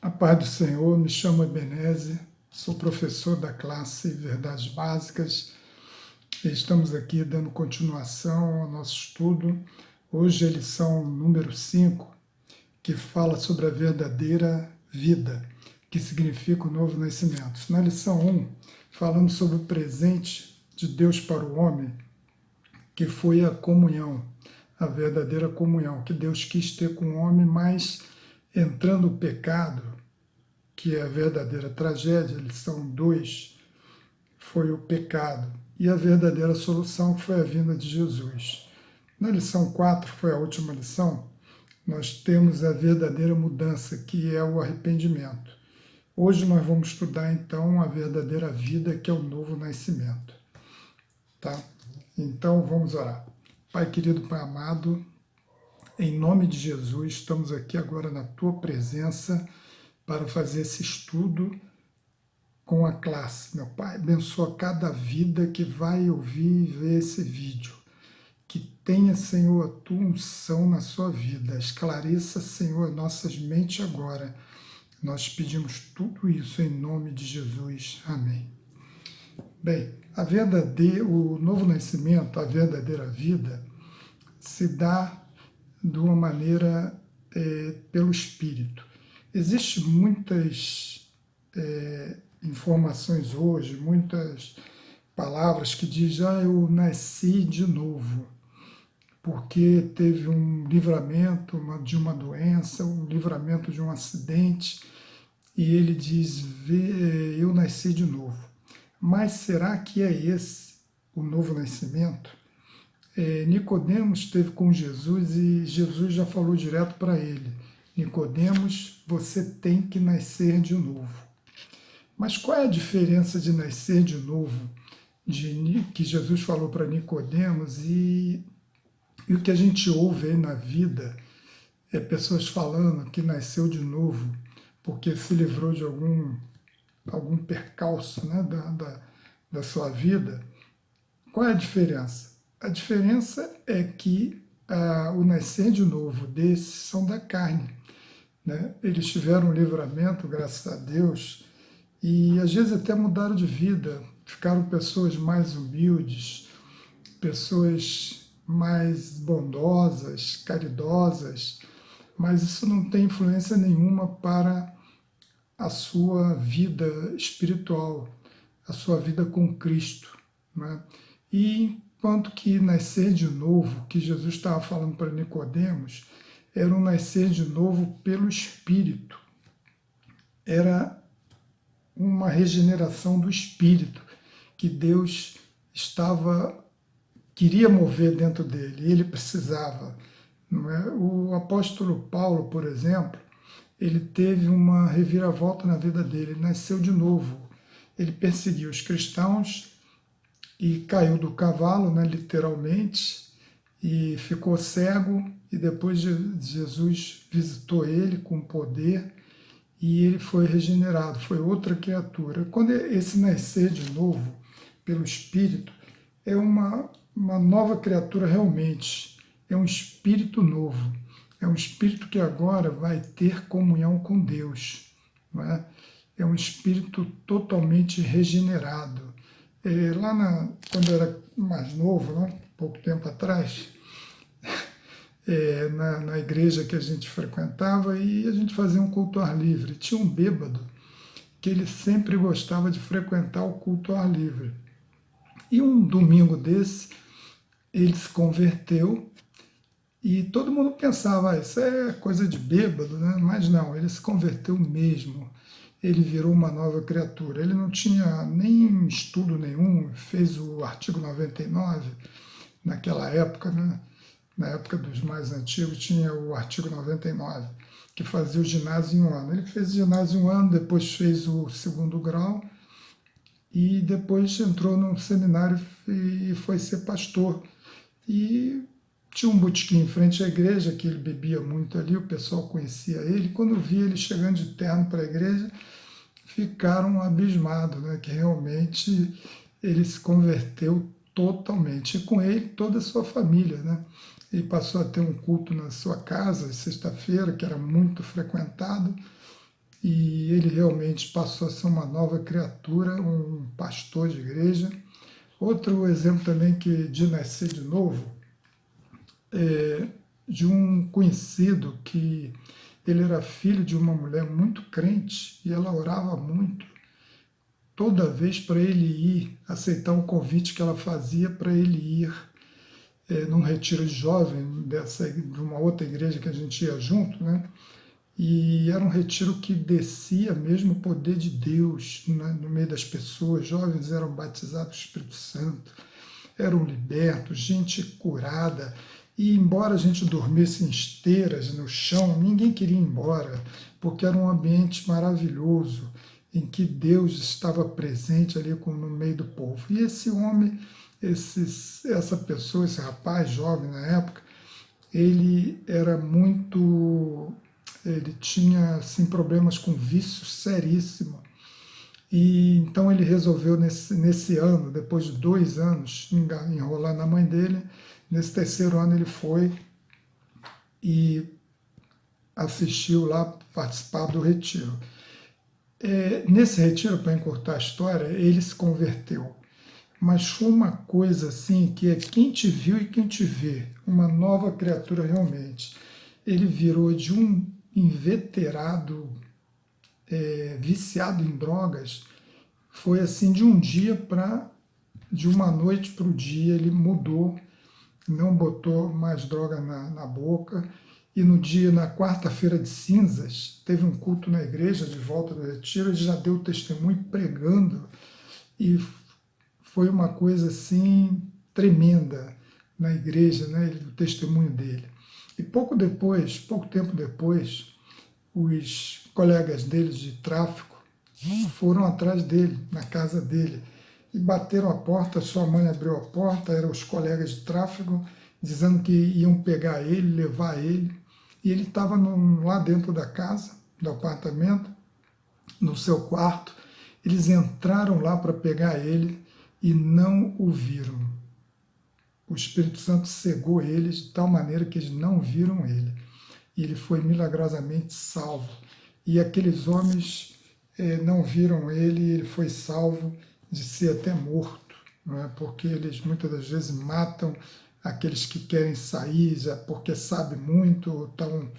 A paz do Senhor, me chamo Ebenezer, sou professor da classe Verdades Básicas e estamos aqui dando continuação ao nosso estudo. Hoje é a lição número 5, que fala sobre a verdadeira vida, que significa o novo nascimento. Na lição 1, falamos sobre o presente de Deus para o homem, que foi a comunhão, a verdadeira comunhão, que Deus quis ter com o homem, mas entrando o pecado, que é a verdadeira tragédia, a lição 2, foi o pecado, e a verdadeira solução, que foi a vinda de Jesus. Na lição 4, que foi a última lição, nós temos a verdadeira mudança, que é o arrependimento. Hoje nós vamos estudar, então, a verdadeira vida, que é o novo nascimento. Tá? Então, vamos orar. Pai querido, Pai amado, em nome de Jesus, estamos aqui agora na Tua presença para fazer esse estudo com a classe. Meu Pai, abençoa cada vida que vai ouvir e ver esse vídeo. Que tenha, Senhor, a Tua unção na sua vida. Esclareça, Senhor, nossas mentes agora. Nós pedimos tudo isso em nome de Jesus. Amém. Bem, o novo nascimento, a verdadeira vida, se dá de uma maneira pelo Espírito. Existem muitas informações hoje, muitas palavras que dizem, eu nasci de novo, porque teve um livramento de uma doença, um livramento de um acidente, e ele diz, eu nasci de novo. Mas será que é esse o novo nascimento? Nicodemos esteve com Jesus e Jesus já falou direto para ele, Nicodemos, você tem que nascer de novo. Mas qual é a diferença de nascer de novo, que Jesus falou para Nicodemos, e o que a gente ouve aí na vida, pessoas falando que nasceu de novo porque se livrou de algum percalço, né, da sua vida. Qual é a diferença? A diferença é que o nascer de novo desses são da carne. Né? Eles tiveram um livramento, graças a Deus, e às vezes até mudaram de vida, ficaram pessoas mais humildes, pessoas mais bondosas, caridosas, mas isso não tem influência nenhuma para a sua vida espiritual, a sua vida com Cristo. Né? E enquanto que nascer de novo, que Jesus estava falando para Nicodemos, era um nascer de novo pelo Espírito. Era uma regeneração do Espírito que Deus queria mover dentro dele, ele precisava. Não é? O apóstolo Paulo, por exemplo, ele teve uma reviravolta na vida dele, ele nasceu de novo. Ele perseguiu os cristãos e caiu do cavalo, né, literalmente, e ficou cego, e depois Jesus visitou ele com poder, e ele foi regenerado, foi outra criatura. Quando esse nascer de novo, pelo Espírito, é uma nova criatura realmente, é um espírito novo, é um espírito que agora vai ter comunhão com Deus, não é? É um espírito totalmente regenerado. Quando eu era mais novo, né, pouco tempo atrás, na igreja que a gente frequentava, e a gente fazia um culto ao ar livre. Tinha um bêbado que ele sempre gostava de frequentar o culto ao ar livre. E um domingo desse, ele se converteu e todo mundo pensava, isso é coisa de bêbado, né? Mas não, ele se converteu mesmo. Ele virou uma nova criatura. Ele não tinha nem estudo nenhum, fez o artigo 99 naquela época, né? Na época dos mais antigos tinha o artigo 99, que fazia o ginásio em um ano. Ele fez o ginásio em um ano, depois fez o segundo grau e depois entrou num seminário e foi ser pastor. E tinha um botequim em frente à igreja, que ele bebia muito ali, o pessoal conhecia ele. Quando via ele chegando de terno para a igreja, ficaram abismados, né, que realmente ele se converteu totalmente. E com ele, toda a sua família. Né? Ele passou a ter um culto na sua casa, sexta-feira, que era muito frequentado, e ele realmente passou a ser uma nova criatura, um pastor de igreja. Outro exemplo também que de nascer de novo, de um conhecido que ele era filho de uma mulher muito crente e ela orava muito. Toda vez para ele ir, aceitar um convite que ela fazia para ele ir num retiro de jovem de uma outra igreja que a gente ia junto, né? E era um retiro que descia mesmo o poder de Deus, né, no meio das pessoas. Jovens eram batizados do Espírito Santo, eram libertos, gente curada. E embora a gente dormisse em esteiras no chão, ninguém queria ir embora, porque era um ambiente maravilhoso, em que Deus estava presente ali no meio do povo. E esse homem, essa pessoa, esse rapaz jovem na época, ele era muito... ele tinha assim, problemas com vício seríssimo. E então ele resolveu nesse ano, depois de 2 anos enrolando a mãe dele, nesse terceiro ano ele foi e assistiu lá participar do retiro. Nesse retiro, para encurtar a história, ele se converteu. Mas foi uma coisa assim que é quem te viu e quem te vê, uma nova criatura realmente. Ele virou de um inveterado, viciado em drogas, foi assim de um dia para, de uma noite para o dia, ele mudou, não botou mais droga na boca, e no dia, na quarta-feira de cinzas, teve um culto na igreja de volta do retiro, ele já deu testemunho pregando, e foi uma coisa assim tremenda na igreja, né, o testemunho dele. E pouco tempo depois, os colegas dele de tráfico foram atrás dele, na casa dele, e bateram a porta, sua mãe abriu a porta, eram os colegas de tráfico, dizendo que iam pegar ele, levar ele, e ele estava lá dentro da casa, do apartamento, no seu quarto. Eles entraram lá para pegar ele e não o viram. O Espírito Santo cegou eles de tal maneira que eles não viram ele. E ele foi milagrosamente salvo. E aqueles homens não viram ele, e ele foi salvo de ser até morto, não é? Porque eles muitas das vezes matam aqueles que querem sair, já porque sabem muito, ou estão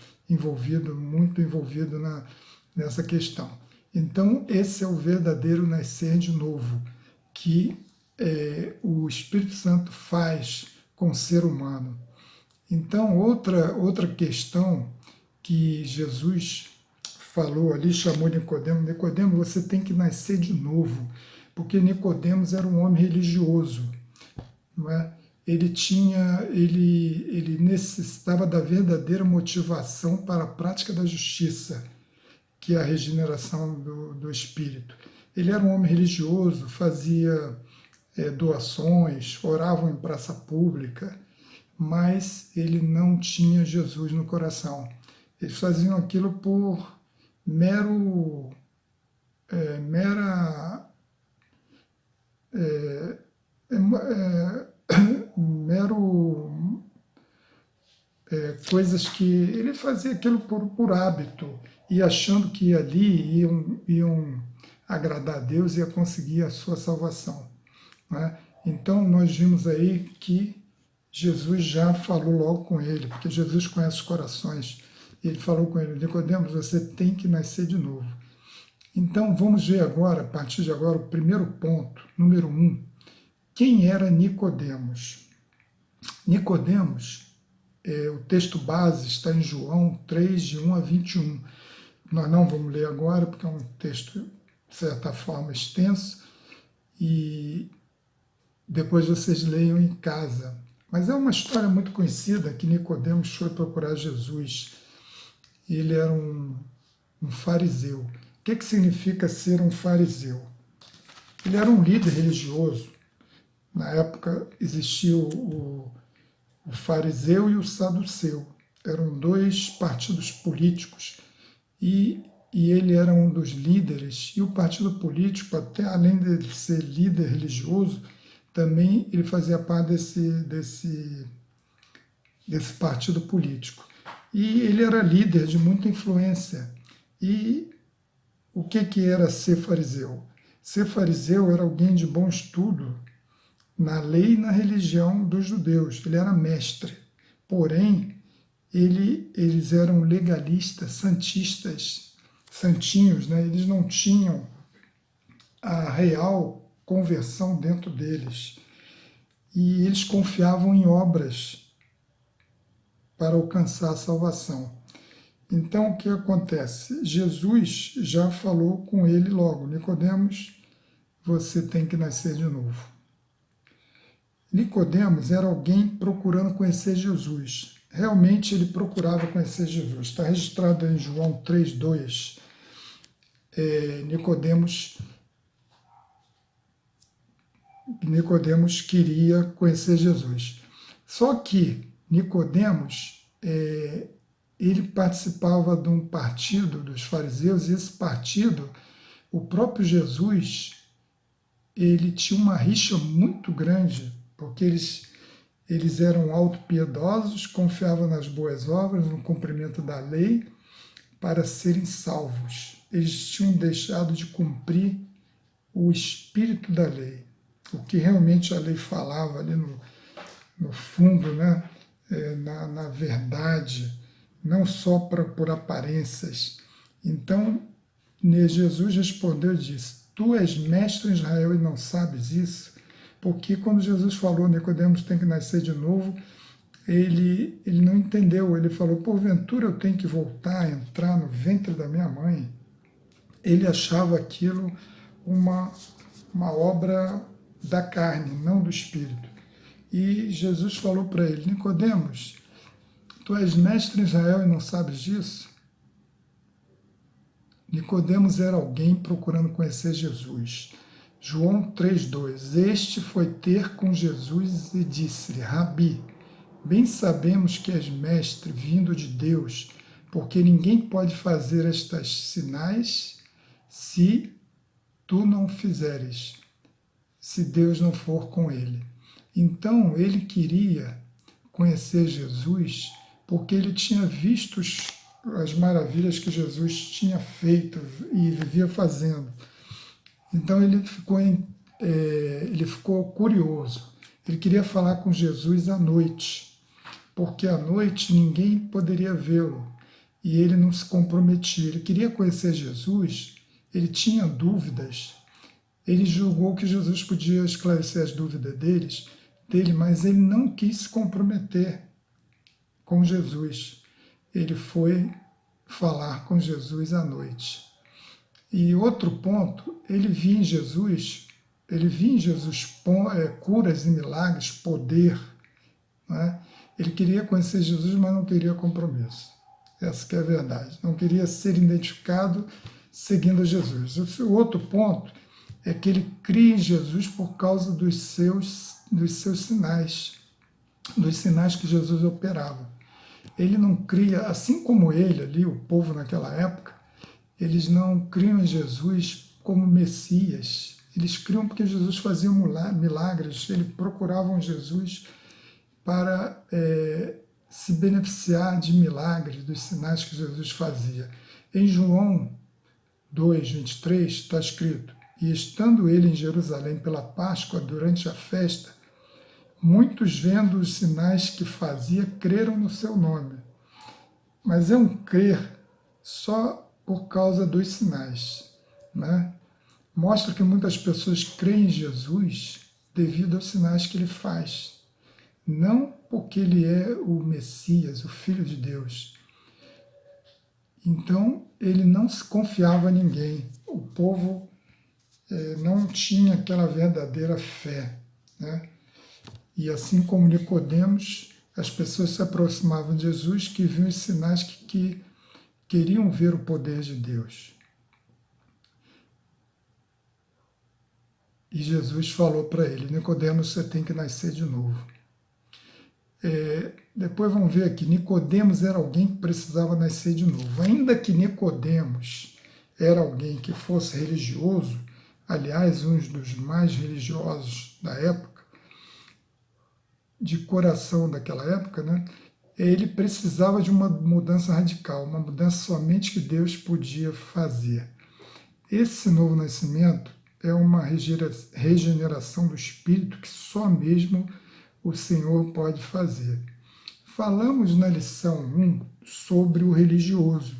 muito envolvidos nessa questão. Então, esse é o verdadeiro nascer de novo, que o Espírito Santo faz com o ser humano. Então, outra questão que Jesus falou ali, chamou Nicodemo: Nicodemo, você tem que nascer de novo, porque Nicodemos era um homem religioso, não é? Ele necessitava da verdadeira motivação para a prática da justiça, que é a regeneração do espírito. Ele era um homem religioso, fazia doações, orava em praça pública, mas ele não tinha Jesus no coração. Eles faziam aquilo por mero coisas que ele fazia aquilo por hábito e achando que ali iam agradar a Deus e ia conseguir a sua salvação, né? Então nós vimos aí que Jesus já falou logo com ele, porque Jesus conhece os corações. E ele falou com ele: Nicodemos, você tem que nascer de novo. Então vamos ver agora, a partir de agora, o primeiro ponto, número 1. Quem era Nicodemos? Nicodemos, o texto base está em João 3, de 1 a 21. Nós não vamos ler agora, porque é um texto, de certa forma, extenso, e depois vocês leiam em casa. Mas é uma história muito conhecida que Nicodemos foi procurar Jesus. Ele era um fariseu. O que significa ser um fariseu? Ele era um líder religioso. Na época existia o fariseu e o saduceu. Eram 2 partidos políticos e ele era um dos líderes. E o partido político, até além de ser líder religioso, também ele fazia parte desse partido político. E ele era líder de muita influência. E o que era ser fariseu? Ser fariseu era alguém de bom estudo na lei e na religião dos judeus. Ele era mestre. Porém, eles eram legalistas, santistas, santinhos, né? Eles não tinham a real conversão dentro deles. E eles confiavam em obras para alcançar a salvação. Então, o que acontece? Jesus já falou com ele logo: Nicodemos, você tem que nascer de novo. Nicodemos era alguém procurando conhecer Jesus. Realmente ele procurava conhecer Jesus. Está registrado em João 3,2. Nicodemos queria conhecer Jesus. Só que Nicodemos, ele participava de um partido dos fariseus, e esse partido, o próprio Jesus, ele tinha uma rixa muito grande, porque eles eram autopiedosos, confiavam nas boas obras, no cumprimento da lei, para serem salvos. Eles tinham deixado de cumprir o espírito da lei, o que realmente a lei falava ali no fundo, né? Na verdade, não só por aparências. Então, Jesus respondeu e disse: Tu és mestre em Israel e não sabes isso? Porque quando Jesus falou, Nicodemos tem que nascer de novo, ele não entendeu. Ele falou: porventura eu tenho que voltar a entrar no ventre da minha mãe? Ele achava aquilo uma obra da carne, não do espírito. E Jesus falou para ele: Nicodemos, tu és mestre em Israel e não sabes disso? Nicodemos era alguém procurando conhecer Jesus. João 3,2. Este foi ter com Jesus e disse-lhe: Rabi, bem sabemos que és mestre vindo de Deus, porque ninguém pode fazer estes sinais se tu não fizeres, se Deus não for com ele. Então ele queria conhecer Jesus porque ele tinha visto as maravilhas que Jesus tinha feito e vivia fazendo. Então ele ficou curioso. Ele queria falar com Jesus à noite, porque à noite ninguém poderia vê-lo e ele não se comprometia. Ele queria conhecer Jesus, ele tinha dúvidas. Ele julgou que Jesus podia esclarecer as dúvidas dele, mas ele não quis se comprometer com Jesus. Ele foi falar com Jesus à noite. E outro ponto, ele via em Jesus curas e milagres, poder. Né? Ele queria conhecer Jesus, mas não queria compromisso. Essa que é a verdade. Não queria ser identificado seguindo Jesus. O outro ponto é que ele cria em Jesus por causa dos seus sinais, dos sinais que Jesus operava. Ele não cria, assim como ele ali, o povo naquela época, eles não criam em Jesus como Messias. Eles criam porque Jesus fazia milagres, eles procuravam Jesus para se beneficiar de milagres, dos sinais que Jesus fazia. Em João 2,23 está escrito: E estando ele em Jerusalém pela Páscoa, durante a festa, muitos vendo os sinais que fazia, creram no seu nome. Mas é um crer só por causa dos sinais, né? Mostra que muitas pessoas creem em Jesus devido aos sinais que ele faz, não porque ele é o Messias, o Filho de Deus. Então, ele não se confiava em ninguém. O povo não tinha aquela verdadeira fé, né? E assim como Nicodemos, as pessoas se aproximavam de Jesus que viam os sinais que queriam ver o poder de Deus. E Jesus falou para ele: Nicodemos, você tem que nascer de novo. Depois vamos ver aqui, Nicodemos era alguém que precisava nascer de novo. Ainda que Nicodemos era alguém que fosse religioso, aliás, um dos mais religiosos da época, de coração daquela época, né? Ele precisava de uma mudança radical, uma mudança somente que Deus podia fazer. Esse novo nascimento é uma regeneração do espírito que só mesmo o Senhor pode fazer. Falamos na lição 1 sobre o religioso.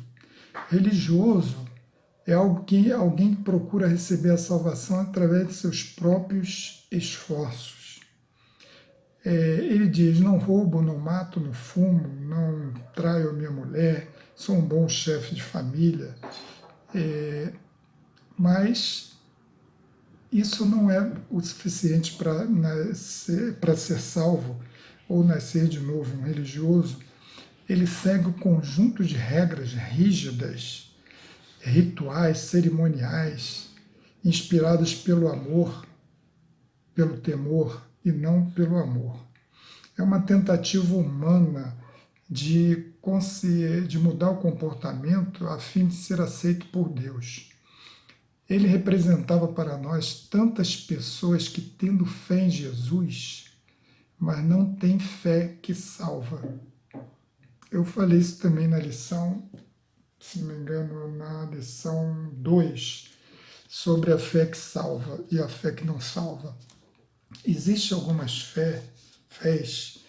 Religioso é alguém que procura receber a salvação através de seus próprios esforços. Ele diz: não roubo, não mato, não fumo, não traio a minha mulher, sou um bom chefe de família. Mas isso não é o suficiente para ser salvo ou nascer de novo. Um religioso, ele segue um conjunto de regras rígidas, rituais, cerimoniais, inspiradas pelo amor, pelo temor e não pelo amor. É uma tentativa humana de mudar o comportamento a fim de ser aceito por Deus. Ele representava para nós tantas pessoas que, tendo fé em Jesus, mas não têm fé que salva. Eu falei isso também na lição, se não me engano, na lição 2, sobre a fé que salva e a fé que não salva. Existem algumas fés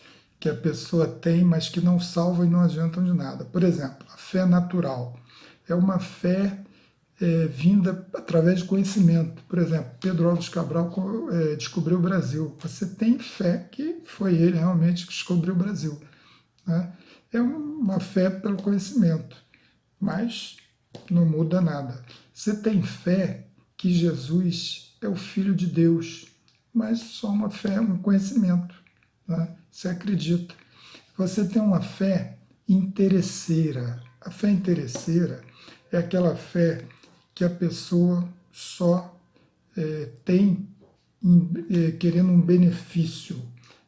que a pessoa tem, mas que não salvam e não adiantam de nada. Por exemplo, a fé natural é uma fé vinda através de conhecimento. Por exemplo, Pedro Álvares Cabral descobriu o Brasil. Você tem fé que foi ele realmente que descobriu o Brasil, né? É uma fé pelo conhecimento, mas não muda nada. Você tem fé que Jesus é o Filho de Deus, mas só uma fé, um conhecimento, né? Você acredita. Você tem uma fé interesseira. A fé interesseira é aquela fé que a pessoa só tem querendo um benefício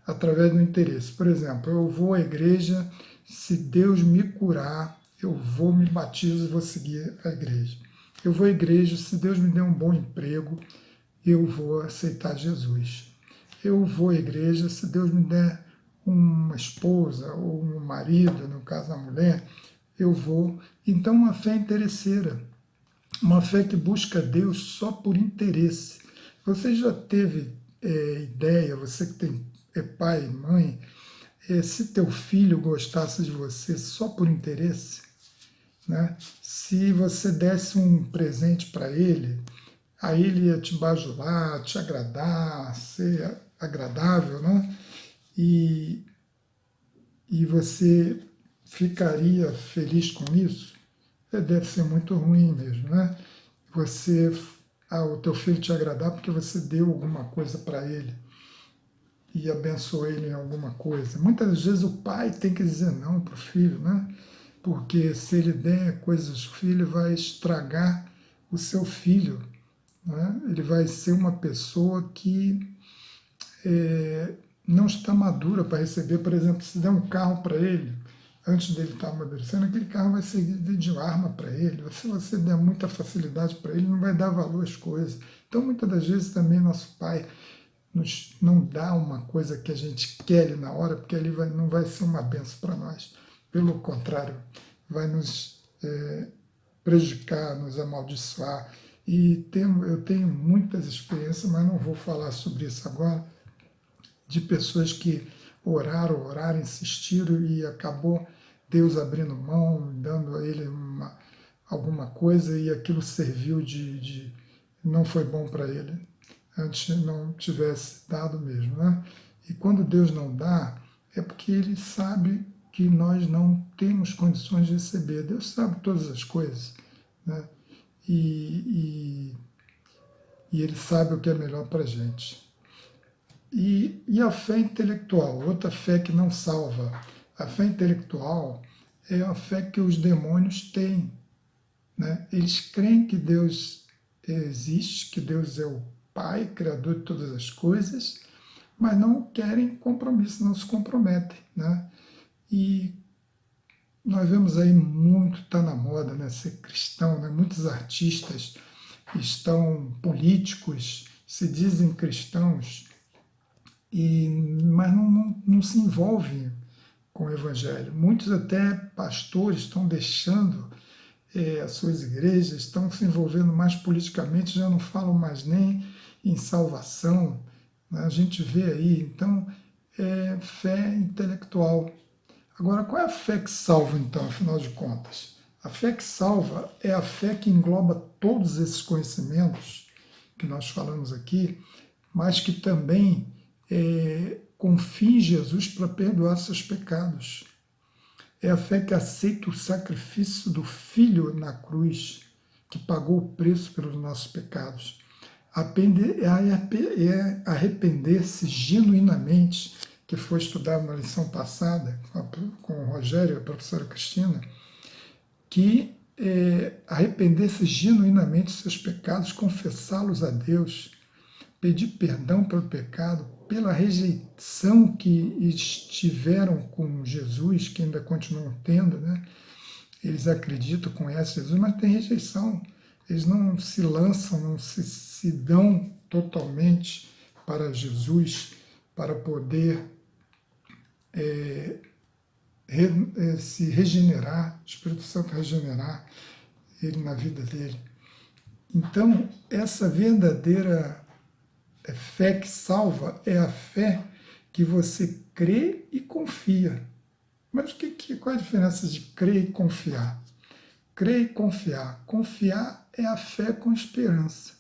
através do interesse. Por exemplo, eu vou à igreja, se Deus me curar, eu vou, me batizo e vou seguir a igreja. Eu vou à igreja, se Deus me der um bom emprego, eu vou aceitar Jesus. Eu vou à igreja, se Deus me der uma esposa ou um marido, no caso a mulher, eu vou. Então, uma fé interesseira, uma fé que busca Deus só por interesse. Você já teve ideia, você que é pai e mãe, se teu filho gostasse de você só por interesse, né? Se você desse um presente para ele, aí ele ia te bajular, te agradar, ser agradável, né? E você ficaria feliz com isso? Deve ser muito ruim mesmo, né? O teu filho te agradar porque você deu alguma coisa para ele e abençoou ele em alguma coisa. Muitas vezes o pai tem que dizer não para o filho, né? Porque se ele der coisas, o filho vai estragar o seu filho, né? Ele vai ser uma pessoa que não está madura para receber. Por exemplo, se der um carro para ele, antes dele estar amadurecendo, aquele carro vai servir de arma para ele. Se você der muita facilidade para ele, não vai dar valor às coisas. Então, muitas das vezes também nosso pai não dá uma coisa que a gente quer ali na hora, porque ele não vai ser uma benção para nós. Pelo contrário, vai nos prejudicar, nos amaldiçoar. E eu tenho muitas experiências, mas não vou falar sobre isso agora, de pessoas que oraram, insistiram e acabou Deus abrindo mão, dando a ele alguma coisa e aquilo serviu não foi bom para ele, antes não tivesse dado mesmo, né? E quando Deus não dá, é porque ele sabe que nós não temos condições de receber. Deus sabe todas as coisas, né? E ele sabe o que é melhor para a gente. E a fé intelectual, outra fé que não salva. A fé intelectual é a fé que os demônios têm, né? Eles creem que Deus existe, que Deus é o Pai, Criador de todas as coisas, mas não querem compromisso, não se comprometem, né? E nós vemos aí muito, está na moda, né, ser cristão, né? Muitos artistas políticos, se dizem cristãos, mas não se envolvem com o Evangelho. Muitos até pastores estão deixando as suas igrejas, estão se envolvendo mais politicamente, já não falam mais nem em salvação, né? A gente vê aí, então, fé intelectual. Agora, qual é a fé que salva, então, afinal de contas? A fé que salva é a fé que engloba todos esses conhecimentos que nós falamos aqui, mas que também confia em Jesus para perdoar seus pecados. É a fé que aceita o sacrifício do Filho na cruz, que pagou o preço pelos nossos pecados. É arrepender-se genuinamente, que foi estudado na lição passada com o Rogério e a professora Cristina, que arrepender-se genuinamente dos seus pecados, confessá-los a Deus, pedir perdão pelo pecado, pela rejeição que estiveram com Jesus, que ainda continuam tendo, né? Eles acreditam, conhecem Jesus, mas tem rejeição. Eles não se lançam, não se dão totalmente para Jesus, para poder se regenerar, o Espírito Santo regenerar ele na vida dele. Então, essa verdadeira fé que salva é a fé que você crê e confia. Mas qual é a diferença de crer e confiar? Crer e confiar. Confiar é a fé com esperança.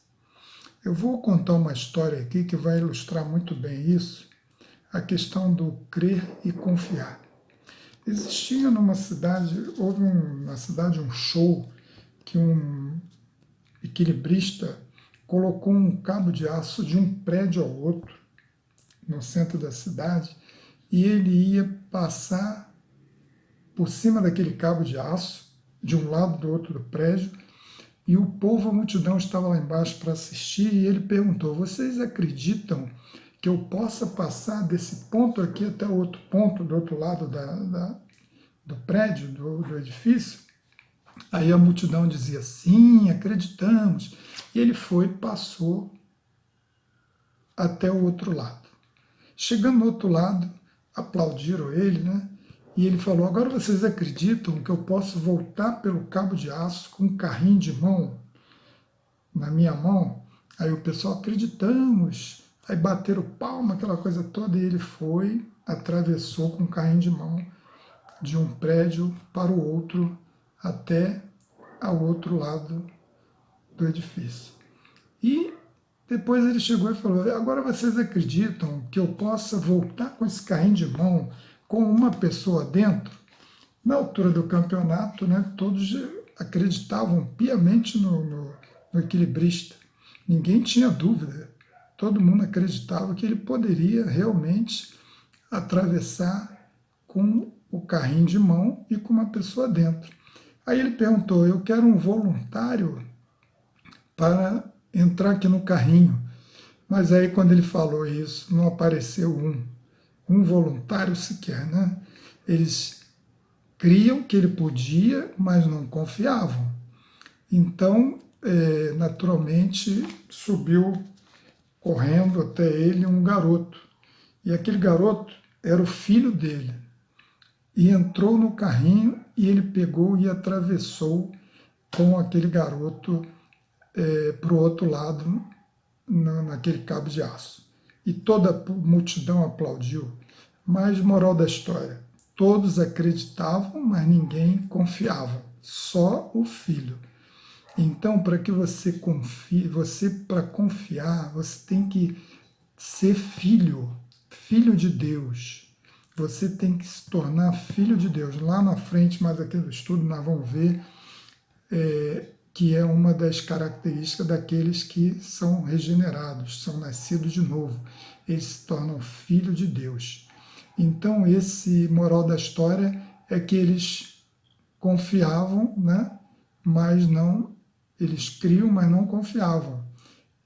Eu vou contar uma história aqui que vai ilustrar muito bem isso, a questão do crer e confiar. Existia numa cidade, houve na cidade um show que um equilibrista colocou um cabo de aço de um prédio ao outro, no centro da cidade, e ele ia passar por cima daquele cabo de aço, de um lado do outro do prédio, e o povo, a multidão, estava lá embaixo para assistir, e ele perguntou: vocês acreditam que eu possa passar desse ponto aqui até o outro ponto, do outro lado do prédio, do edifício? Aí a multidão dizia: sim, acreditamos. E ele foi, passou até o outro lado. Chegando no outro lado, aplaudiram ele, né? E ele falou: agora vocês acreditam que eu posso voltar pelo cabo de aço com um carrinho de mão na minha mão? Aí o pessoal: acreditamos. Aí bateram palma, aquela coisa toda, e ele foi, atravessou com um carrinho de mão de um prédio para o outro, até ao outro lado do edifício. E depois ele chegou e falou: agora vocês acreditam que eu possa voltar com esse carrinho de mão com uma pessoa dentro? Na altura do campeonato, né, todos acreditavam piamente no equilibrista. Ninguém tinha dúvida. Todo mundo acreditava que ele poderia realmente atravessar com o carrinho de mão e com uma pessoa dentro. Aí ele perguntou: eu quero um voluntário para entrar aqui no carrinho. Mas aí, quando ele falou isso, não apareceu um voluntário sequer, né? Eles criam que ele podia, mas não confiavam. Então, naturalmente, subiu correndo até ele um garoto. E aquele garoto era o filho dele. E entrou no carrinho e ele pegou e atravessou com aquele garoto para o outro lado, naquele cabo de aço. E toda a multidão aplaudiu. Mas, moral da história, todos acreditavam, mas ninguém confiava. Só o filho. Então, para que você confie, para confiar, você tem que ser filho de Deus. Você tem que se tornar filho de Deus. Lá na frente, mais aqui no estudo, nós vamos ver que é uma das características daqueles que são regenerados, são nascidos de novo. Eles se tornam filho de Deus. Então, esse moral da história é que eles confiavam, né? Mas não, eles criam, mas não confiavam.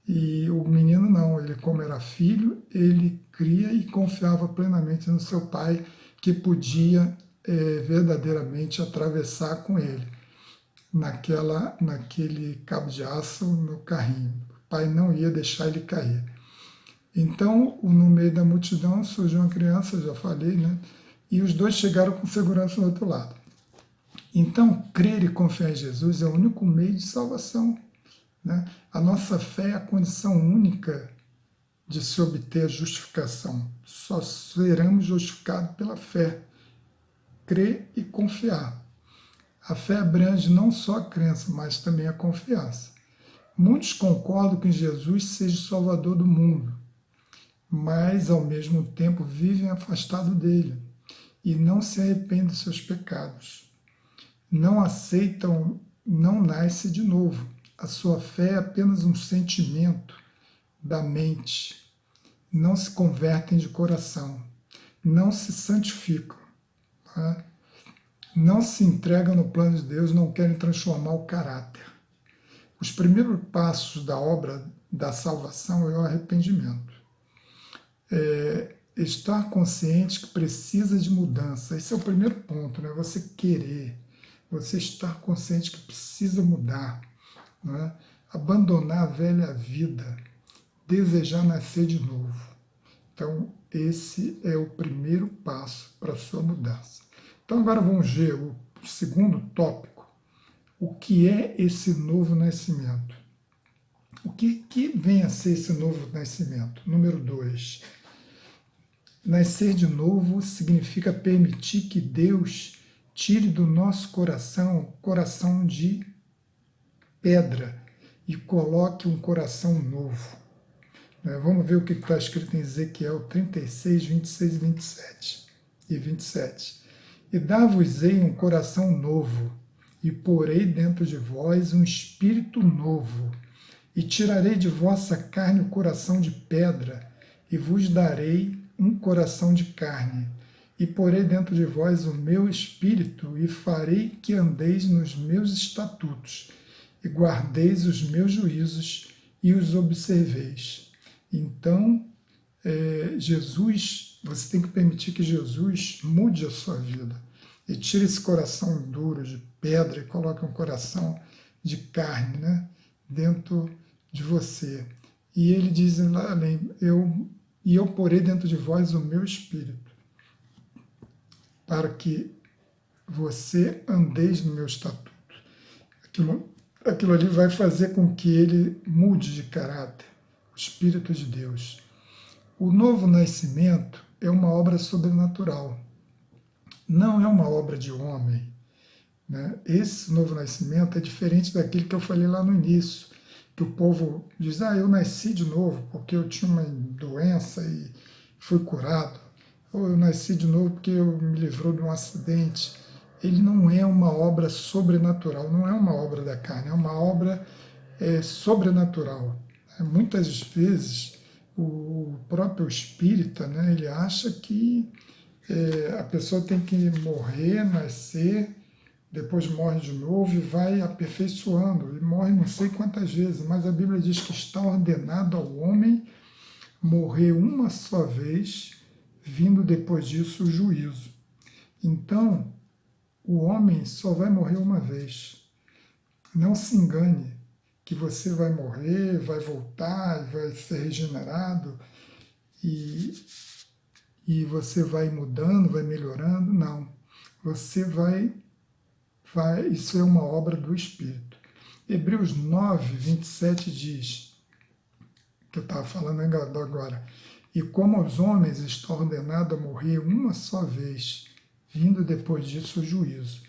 E o menino não, ele, como era filho, ele cria e confiava plenamente no seu pai, que podia verdadeiramente atravessar com ele naquele cabo de aço no carrinho. O pai não ia deixar ele cair. Então, no meio da multidão surgiu uma criança, já falei, né? E os dois chegaram com segurança do outro lado. Então, crer e confiar em Jesus é o único meio de salvação, né? A nossa fé é a condição única de se obter a justificação. Só seremos justificados pela fé, crer e confiar. A fé abrange não só a crença, mas também a confiança. Muitos concordam que Jesus seja o Salvador do mundo, mas ao mesmo tempo vivem afastados dele e não se arrependem dos seus pecados. Não aceitam, não nasce de novo. A sua fé é apenas um sentimento da mente. Não se convertem de coração. Não se santificam. Tá? Não se entregam no plano de Deus, não querem transformar o caráter. Os primeiros passos da obra da salvação é o arrependimento. Estar consciente que precisa de mudança. Esse é o primeiro ponto, né? Você querer, você estar consciente que precisa mudar, né? Abandonar a velha vida, desejar nascer de novo. Então, esse é o primeiro passo para a sua mudança. Então, agora vamos ver o segundo tópico. O que é esse novo nascimento? O que vem a ser esse novo nascimento? Número 2. Nascer de novo significa permitir que Deus tire do nosso coração de pedra e coloque um coração novo. Vamos ver o que está escrito em Ezequiel 36, 26 e 27. E dar-vos-ei um coração novo, e porei dentro de vós um espírito novo, e tirarei de vossa carne o coração de pedra, e vos darei um coração de carne, e porei dentro de vós o meu espírito, e farei que andeis nos meus estatutos, e guardeis os meus juízos, e os observeis. Então, você tem que permitir que Jesus mude a sua vida, e tire esse coração duro de pedra e coloque um coração de carne, né, dentro de você. E ele diz além, eu porei dentro de vós o meu espírito, para que você andeis no meu estatuto. Aquilo ali vai fazer com que ele mude de caráter, o Espírito de Deus. O novo nascimento é uma obra sobrenatural, não é uma obra de homem, né? Esse novo nascimento é diferente daquele que eu falei lá no início, que o povo diz, eu nasci de novo porque eu tinha uma doença e fui curado, ou eu nasci de novo porque eu me livrou de um acidente. Ele não é uma obra sobrenatural, não é uma obra da carne, é uma obra sobrenatural. Muitas vezes o próprio espírita, né, ele acha que a pessoa tem que morrer, nascer, depois morre de novo e vai aperfeiçoando, e morre não sei quantas vezes, mas a Bíblia diz que está ordenado ao homem morrer uma só vez, vindo depois disso o juízo. Então, o homem só vai morrer uma vez. Não se engane que você vai morrer, vai voltar, vai ser regenerado e você vai mudando, vai melhorando. Não. Você vai, isso é uma obra do Espírito. Hebreus 9, 27 diz, que eu estava falando agora, e como aos homens está ordenado a morrer uma só vez, vindo depois disso o juízo.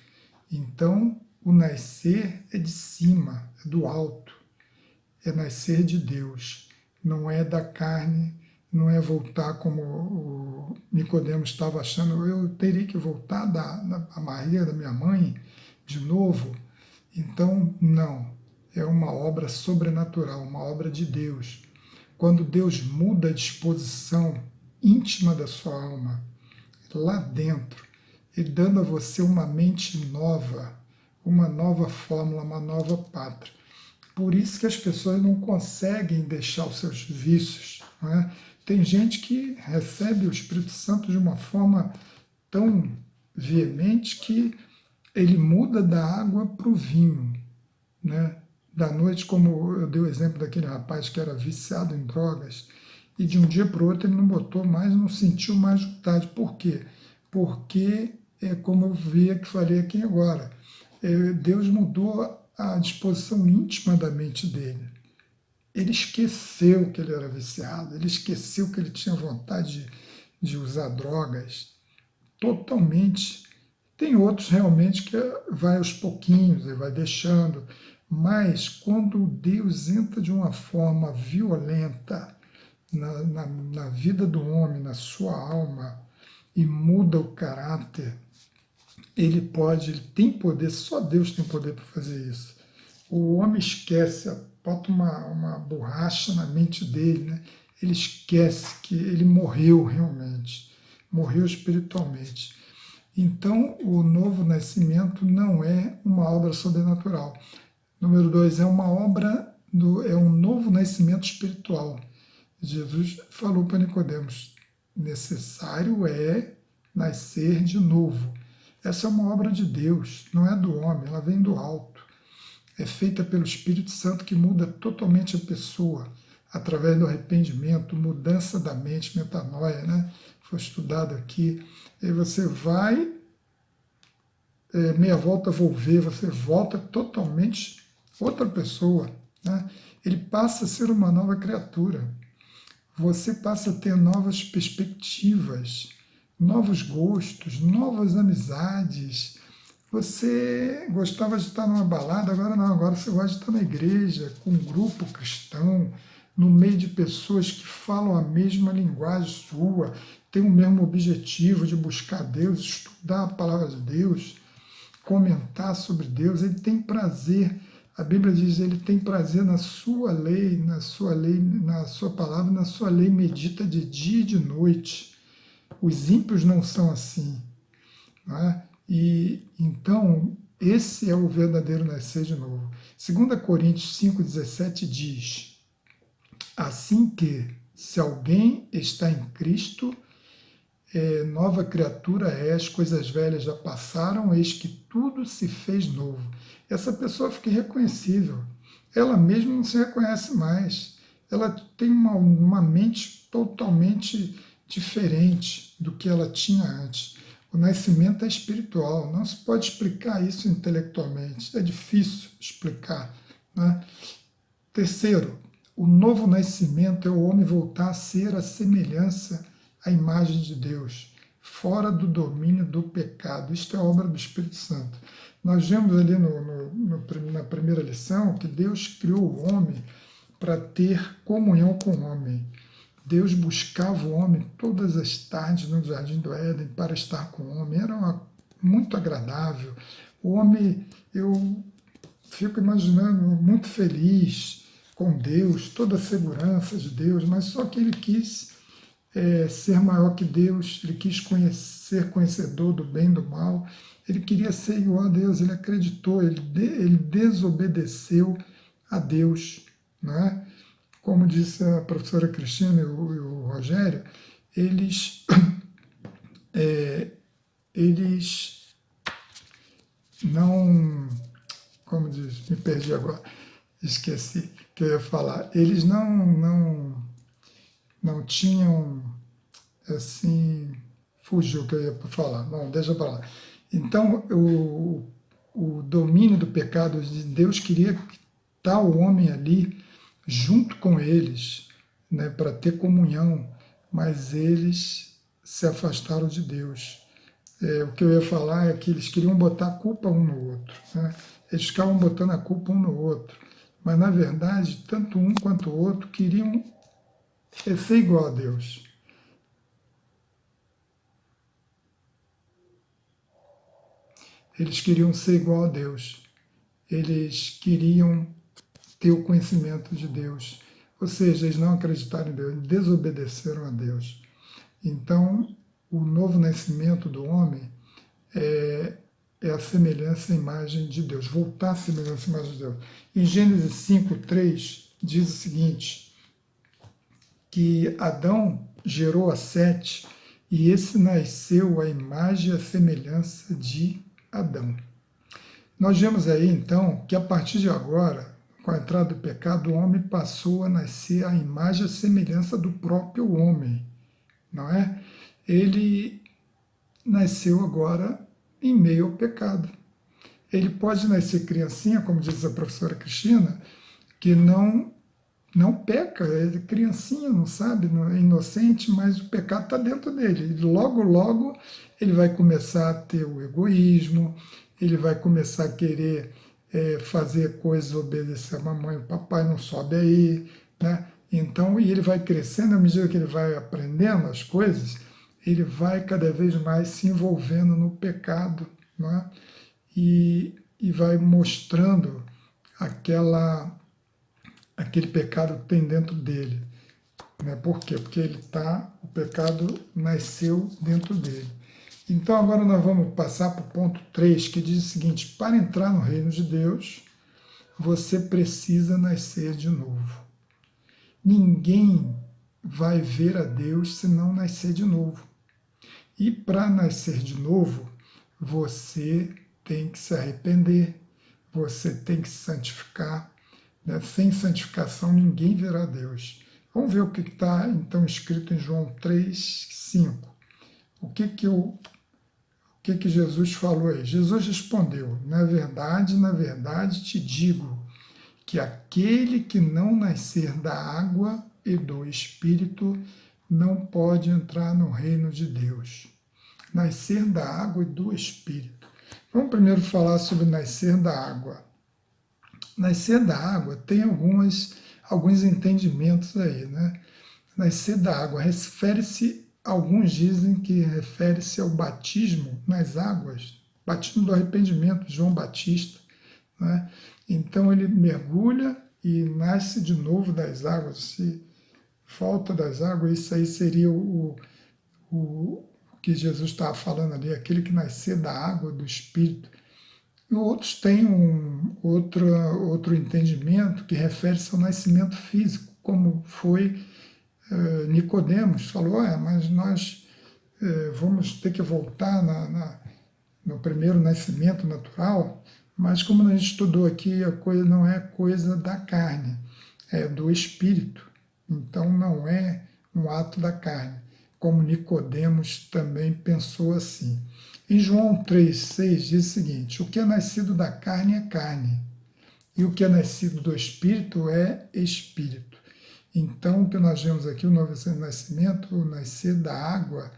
Então, o nascer é de cima, é do alto, é nascer de Deus, não é da carne, não é voltar como o Nicodemos estava achando, eu teria que voltar da barriga da minha mãe de novo. Então, não, é uma obra sobrenatural, uma obra de Deus. Quando Deus muda a disposição íntima da sua alma, lá dentro, e dando a você uma mente nova, uma nova fórmula, uma nova pátria. Por isso que as pessoas não conseguem deixar os seus vícios. Não é? Tem gente que recebe o Espírito Santo de uma forma tão veemente que ele muda da água para o vinho. Né? Da noite, como eu dei o exemplo daquele rapaz que era viciado em drogas, e de um dia para o outro ele não botou mais, não sentiu mais vontade. Por quê? Porque é como eu falei aqui agora, Deus mudou a disposição íntima da mente dele. Ele esqueceu que ele era viciado, ele esqueceu que ele tinha vontade de usar drogas, totalmente. Tem outros realmente que vai aos pouquinhos, ele vai deixando, mas quando Deus entra de uma forma violenta na vida do homem, na sua alma, e muda o caráter, ele tem poder, só Deus tem poder para fazer isso. O homem esquece, bota uma borracha na mente dele, né? Ele esquece que ele morreu realmente, morreu espiritualmente. Então, o novo nascimento não é uma obra sobrenatural. Número 2, é uma obra, é um novo nascimento espiritual. Jesus falou para Nicodemos, necessário é nascer de novo. Essa é uma obra de Deus, não é do homem, ela vem do alto. É feita pelo Espírito Santo que muda totalmente a pessoa, através do arrependimento, mudança da mente, metanoia, né? Foi estudado aqui. E você vai, meia volta vou ver, você volta totalmente outra pessoa, né? Ele passa a ser uma nova criatura. Você passa a ter novas perspectivas, novos gostos, novas amizades. Você gostava de estar numa balada, agora não, agora você gosta de estar na igreja, com um grupo cristão, no meio de pessoas que falam a mesma linguagem sua, têm o mesmo objetivo de buscar Deus, estudar a palavra de Deus, comentar sobre Deus. Ele tem prazer, a Bíblia diz, ele tem prazer na sua lei, na sua palavra, na sua lei medita de dia e de noite. Os ímpios não são assim, não é? E então, esse é o verdadeiro nascer de novo. 2 Coríntios 5,17 diz, assim que, se alguém está em Cristo, nova criatura é, as coisas velhas já passaram, eis que tudo se fez novo. Essa pessoa fica irreconhecível. Ela mesma não se reconhece mais. Ela tem uma mente totalmente diferente do que ela tinha antes. O nascimento é espiritual, não se pode explicar isso intelectualmente, é difícil explicar, né? Terceiro, o novo nascimento é o homem voltar a ser a semelhança, a imagem de Deus, fora do domínio do pecado. Isto é obra do Espírito Santo. Nós vemos ali na primeira lição que Deus criou o homem para ter comunhão com o homem. Deus buscava o homem todas as tardes no Jardim do Éden para estar com o homem. Era muito agradável. O homem, eu fico imaginando, muito feliz com Deus, toda a segurança de Deus, mas só que ele quis ser maior que Deus, ele quis ser conhecedor do bem e do mal, ele queria ser igual a Deus, ele acreditou, ele desobedeceu a Deus, não é? Como disse a professora Cristina e o Rogério, eles não, como diz, me perdi agora, esqueci o que eu ia falar, eles não tinham, assim, fugiu o que eu ia falar, não, deixa para lá. Então, o domínio do pecado de Deus queria estar o homem ali, junto com eles, né, para ter comunhão, mas eles se afastaram de Deus. O que eu ia falar é que eles queriam botar a culpa um no outro, né? Eles ficavam botando a culpa um no outro, mas na verdade, tanto um quanto o outro queriam ser igual a Deus. Eles queriam ser igual a Deus. Eles queriam ter o conhecimento de Deus. Ou seja, eles não acreditaram em Deus, desobedeceram a Deus. Então, o novo nascimento do homem é a semelhança e imagem de Deus, voltar à semelhança e imagem de Deus. Em Gênesis 5:3 diz o seguinte, que Adão gerou a Sete, e esse nasceu à imagem e à semelhança de Adão. Nós vemos aí, então, que a partir de agora, com a entrada do pecado, o homem passou a nascer à imagem e à semelhança do próprio homem, não é? Ele nasceu agora em meio ao pecado. Ele pode nascer criancinha, como diz a professora Cristina, que não peca, é criancinha, não sabe, não é inocente, mas o pecado está dentro dele. E logo, logo, ele vai começar a ter o egoísmo, ele vai começar a querer fazer coisas, obedecer a mamãe, o papai, não sobe aí, né? Então, e ele vai crescendo, à medida que ele vai aprendendo as coisas, ele vai cada vez mais se envolvendo no pecado, né? E vai mostrando aquele pecado que tem dentro dele. Né? Por quê? Porque o pecado nasceu dentro dele. Então agora nós vamos passar para o ponto 3, que diz o seguinte: para entrar no reino de Deus, você precisa nascer de novo. Ninguém vai ver a Deus se não nascer de novo. E para nascer de novo, você tem que se arrepender, você tem que se santificar. Né? Sem santificação ninguém verá Deus. Vamos ver o que está então escrito em João 3,5. O que Jesus falou aí? Jesus respondeu: na verdade te digo que aquele que não nascer da água e do Espírito não pode entrar no reino de Deus. Nascer da água e do Espírito. Vamos primeiro falar sobre nascer da água. Nascer da água tem alguns entendimentos aí, né? Nascer da água refere-se, alguns dizem que refere-se ao batismo nas águas, batismo do arrependimento de João Batista, né? Então ele mergulha e nasce de novo das águas. Se falta das águas, isso aí seria o que Jesus estava falando ali, aquele que nascer da água, do Espírito. E outros têm outro entendimento que refere-se ao nascimento físico, como foi Nicodemos, falou: mas nós vamos ter que voltar no primeiro nascimento natural, mas como a gente estudou aqui, a coisa não é coisa da carne, é do Espírito, então não é um ato da carne, como Nicodemos também pensou assim. Em João 3,6 diz o seguinte: o que é nascido da carne é carne, e o que é nascido do Espírito é Espírito. Então, o que nós vemos aqui, o novo nascimento, o nascer da água,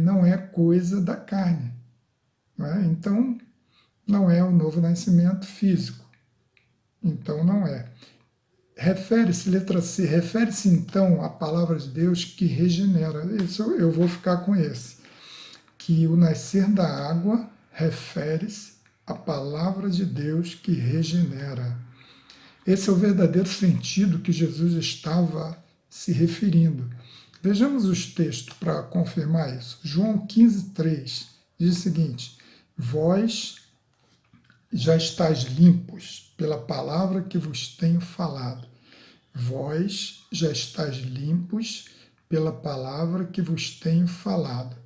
não é coisa da carne. Não é? Então, não é um novo nascimento físico. Então, não é. Refere-se, letra C, refere-se então à palavra de Deus que regenera. Isso eu vou ficar com esse. Que o nascer da água refere-se à palavra de Deus que regenera. Esse é o verdadeiro sentido que Jesus estava se referindo. Vejamos os textos para confirmar isso. João 15,3 diz o seguinte: vós já estáis limpos pela palavra que vos tenho falado. Vós já estáis limpos pela palavra que vos tenho falado.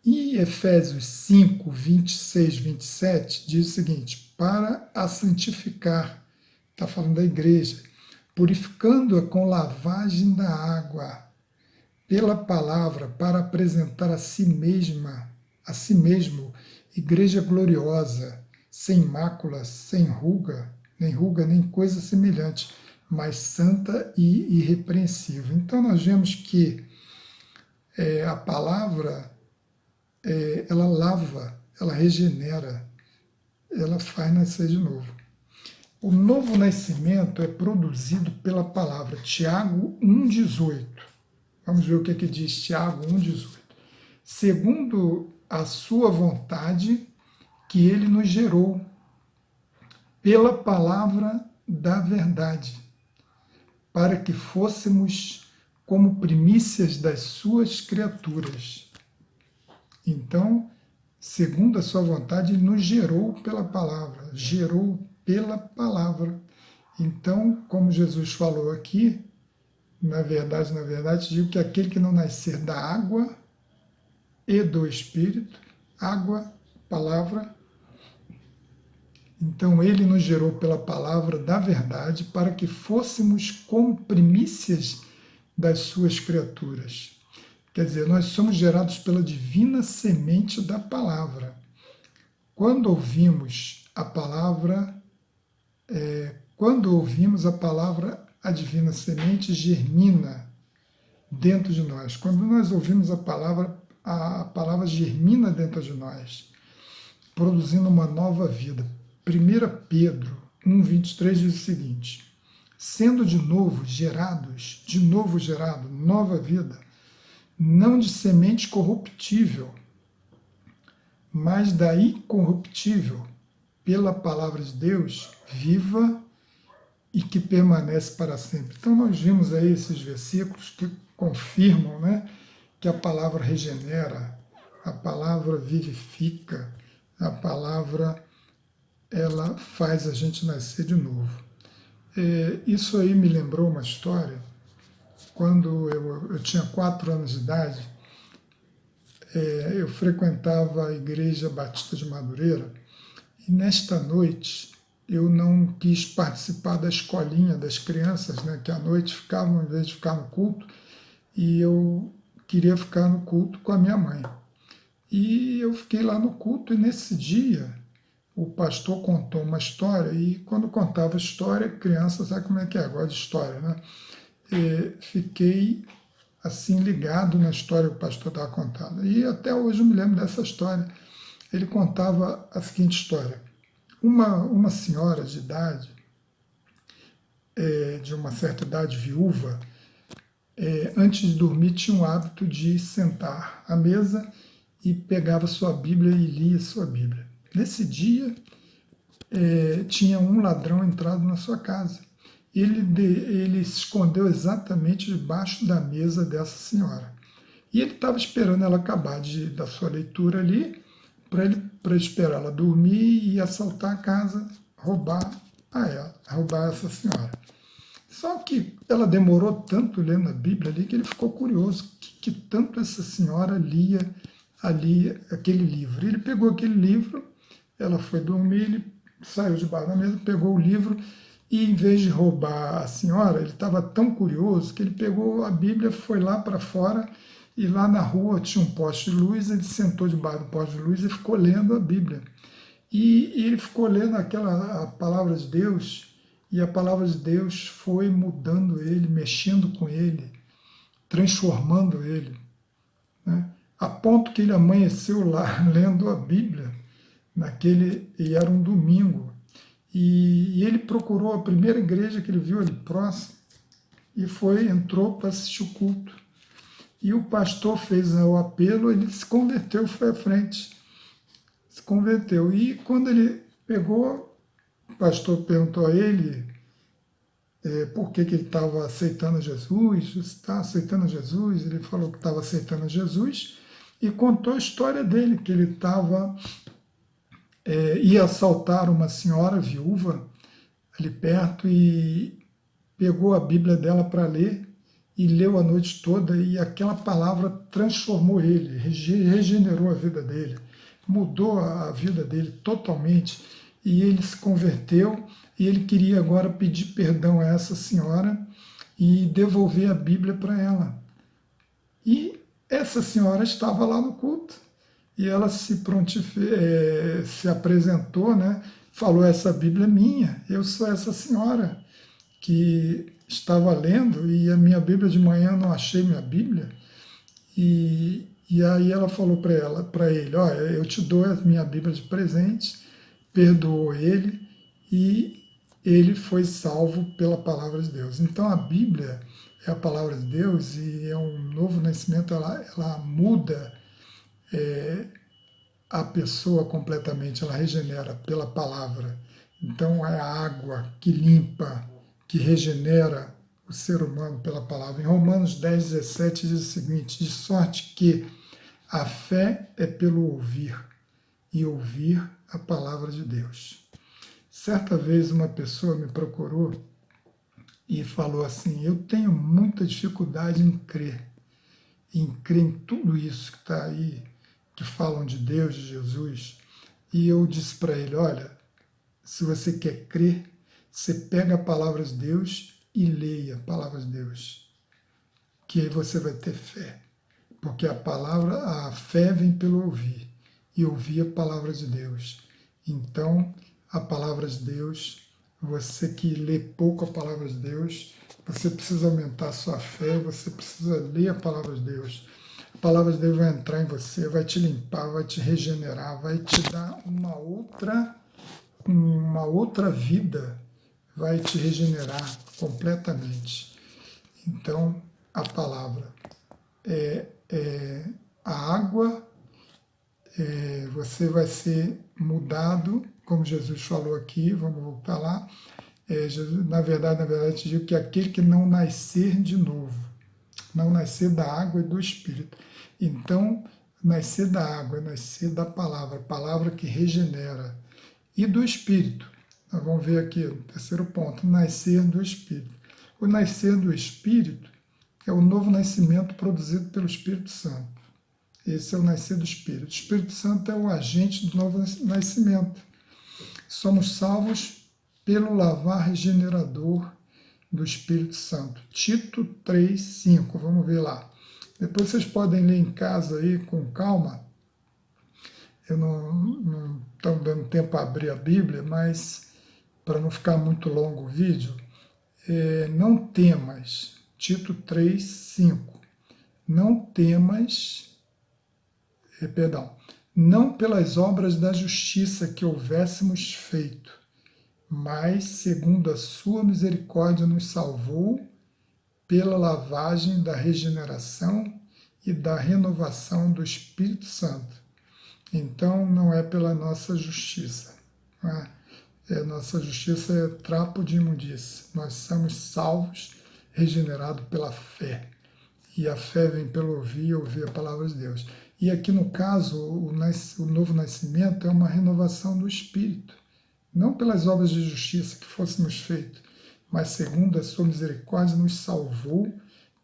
E Efésios 5, 26, 27 diz o seguinte: para a santificar, está falando da igreja, purificando-a com lavagem da água, pela palavra, para apresentar a si mesmo, igreja gloriosa, sem mácula, sem ruga, nem coisa semelhante, mas santa e irrepreensível. Então nós vemos que a palavra, ela lava, ela regenera, ela faz nascer de novo. O novo nascimento é produzido pela palavra. Tiago 1,18. Vamos ver o que diz Tiago 1,18. Segundo a sua vontade, que ele nos gerou, pela palavra da verdade, para que fôssemos como primícias das suas criaturas. Então, segundo a sua vontade, ele nos gerou pela palavra, gerou pela palavra. Então, como Jesus falou aqui, na verdade, digo que aquele que não nascer da água e do Espírito, água, palavra, então ele nos gerou pela palavra da verdade para que fôssemos como primícias das suas criaturas. Quer dizer, nós somos gerados pela divina semente da palavra. Quando ouvimos a palavra, a divina semente germina dentro de nós. Quando nós ouvimos a palavra germina dentro de nós, produzindo uma nova vida. 1 Pedro 1,23 diz o seguinte: sendo de novo gerado, nova vida, não de semente corruptível, mas da incorruptível, pela palavra de Deus, viva e que permanece para sempre. Então nós vimos aí esses versículos que confirmam, né, que a palavra regenera, a palavra vivifica, a palavra ela faz a gente nascer de novo. Isso aí me lembrou uma história. Quando eu tinha 4 anos de idade, eu frequentava a Igreja Batista de Madureira e nesta noite eu não quis participar da escolinha das crianças, né, que à noite ficavam, em vez de ficar no culto, e eu queria ficar no culto com a minha mãe. E eu fiquei lá no culto e nesse dia o pastor contou uma história e quando contava a história, criança sabe como é que é, gosta de história, né? Fiquei assim ligado na história que o pastor estava contando. E até hoje eu me lembro dessa história. Ele contava a seguinte história. Uma senhora de idade, de uma certa idade viúva, antes de dormir tinha o hábito de sentar à mesa e pegava sua Bíblia e lia sua Bíblia. Nesse dia, tinha um ladrão entrado na sua casa. Ele se escondeu exatamente debaixo da mesa dessa senhora. E ele estava esperando ela acabar da sua leitura ali, para esperar ela dormir e assaltar a casa, roubar essa senhora. Só que ela demorou tanto lendo a Bíblia ali que ele ficou curioso que tanto essa senhora lia ali aquele livro. Ele pegou aquele livro, ela foi dormir, ele saiu debaixo da mesa, pegou o livro e, em vez de roubar a senhora, ele estava tão curioso que ele pegou a Bíblia, foi lá para fora e lá na rua tinha um poste de luz, ele sentou debaixo do poste de luz e ficou lendo a Bíblia. E ele ficou lendo a palavra de Deus e a palavra de Deus foi mudando ele, mexendo com ele, transformando ele, né? A ponto que ele amanheceu lá lendo a Bíblia, e era um domingo, e ele procurou a primeira igreja que ele viu ali próximo e entrou para assistir o culto. E o pastor fez o apelo, ele se converteu, foi à frente, se converteu. E quando ele pegou, o pastor perguntou a ele por que ele estava aceitando Jesus, está aceitando Jesus, ele falou que estava aceitando Jesus e contou a história dele, que ele ia assaltar uma senhora viúva ali perto e pegou a Bíblia dela para ler e leu a noite toda e aquela palavra transformou ele, regenerou a vida dele, mudou a vida dele totalmente e ele se converteu e ele queria agora pedir perdão a essa senhora e devolver a Bíblia para ela. E essa senhora estava lá no culto e ela se apresentou, né? Falou, essa Bíblia é minha, eu sou essa senhora que estava lendo e a minha Bíblia de manhã não achei minha Bíblia. E aí ela falou para ele, olha, eu te dou a minha Bíblia de presente, perdoou ele e ele foi salvo pela palavra de Deus. Então a Bíblia é a palavra de Deus e é um novo nascimento, ela muda a pessoa completamente, ela regenera pela palavra. Então é a água que limpa, que regenera o ser humano pela palavra. Em Romanos 10:17 diz o seguinte, de sorte que a fé é pelo ouvir, e ouvir a palavra de Deus. Certa vez uma pessoa me procurou e falou assim, eu tenho muita dificuldade em crer em tudo isso que está aí, que falam de Deus, de Jesus. E eu disse para ele, olha, se você quer crer, você pega a palavra de Deus e leia a palavra de Deus, que aí você vai ter fé. Porque a fé vem pelo ouvir, e ouvir a palavra de Deus. Então, a palavra de Deus, você que lê pouco a palavra de Deus, você precisa aumentar a sua fé, você precisa ler a palavra de Deus. A palavra de Deus vai entrar em você, vai te limpar, vai te regenerar, vai te dar uma outra vida, vai te regenerar completamente. Então, a palavra é a água, você vai ser mudado, como Jesus falou aqui, vamos voltar lá. Na verdade, te digo que aquele que não nascer de novo, não nascer da água e do Espírito. Então, nascer da água, nascer da palavra, palavra que regenera, e do Espírito. Nós vamos ver aqui o terceiro ponto, nascer do Espírito. O nascer do Espírito é o novo nascimento produzido pelo Espírito Santo. Esse é o nascer do Espírito. O Espírito Santo é o agente do novo nascimento. Somos salvos pelo lavar regenerador do Espírito Santo. Tito 3:5, vamos ver lá. Depois vocês podem ler em casa aí com calma. Eu não estou dando tempo para abrir a Bíblia, mas para não ficar muito longo o vídeo, não temas, Tito 3:5, não temas, não pelas obras da justiça que houvéssemos feito, mas segundo a sua misericórdia nos salvou pela lavagem da regeneração e da renovação do Espírito Santo. Então, não é pela nossa justiça. Nossa justiça é trapo de imundícia. Nós somos salvos, regenerados pela fé. E a fé vem pelo ouvir e ouvir a palavra de Deus. E aqui, no caso, o novo nascimento é uma renovação do Espírito. Não pelas obras de justiça que fôssemos feitos, mas segundo a sua misericórdia nos salvou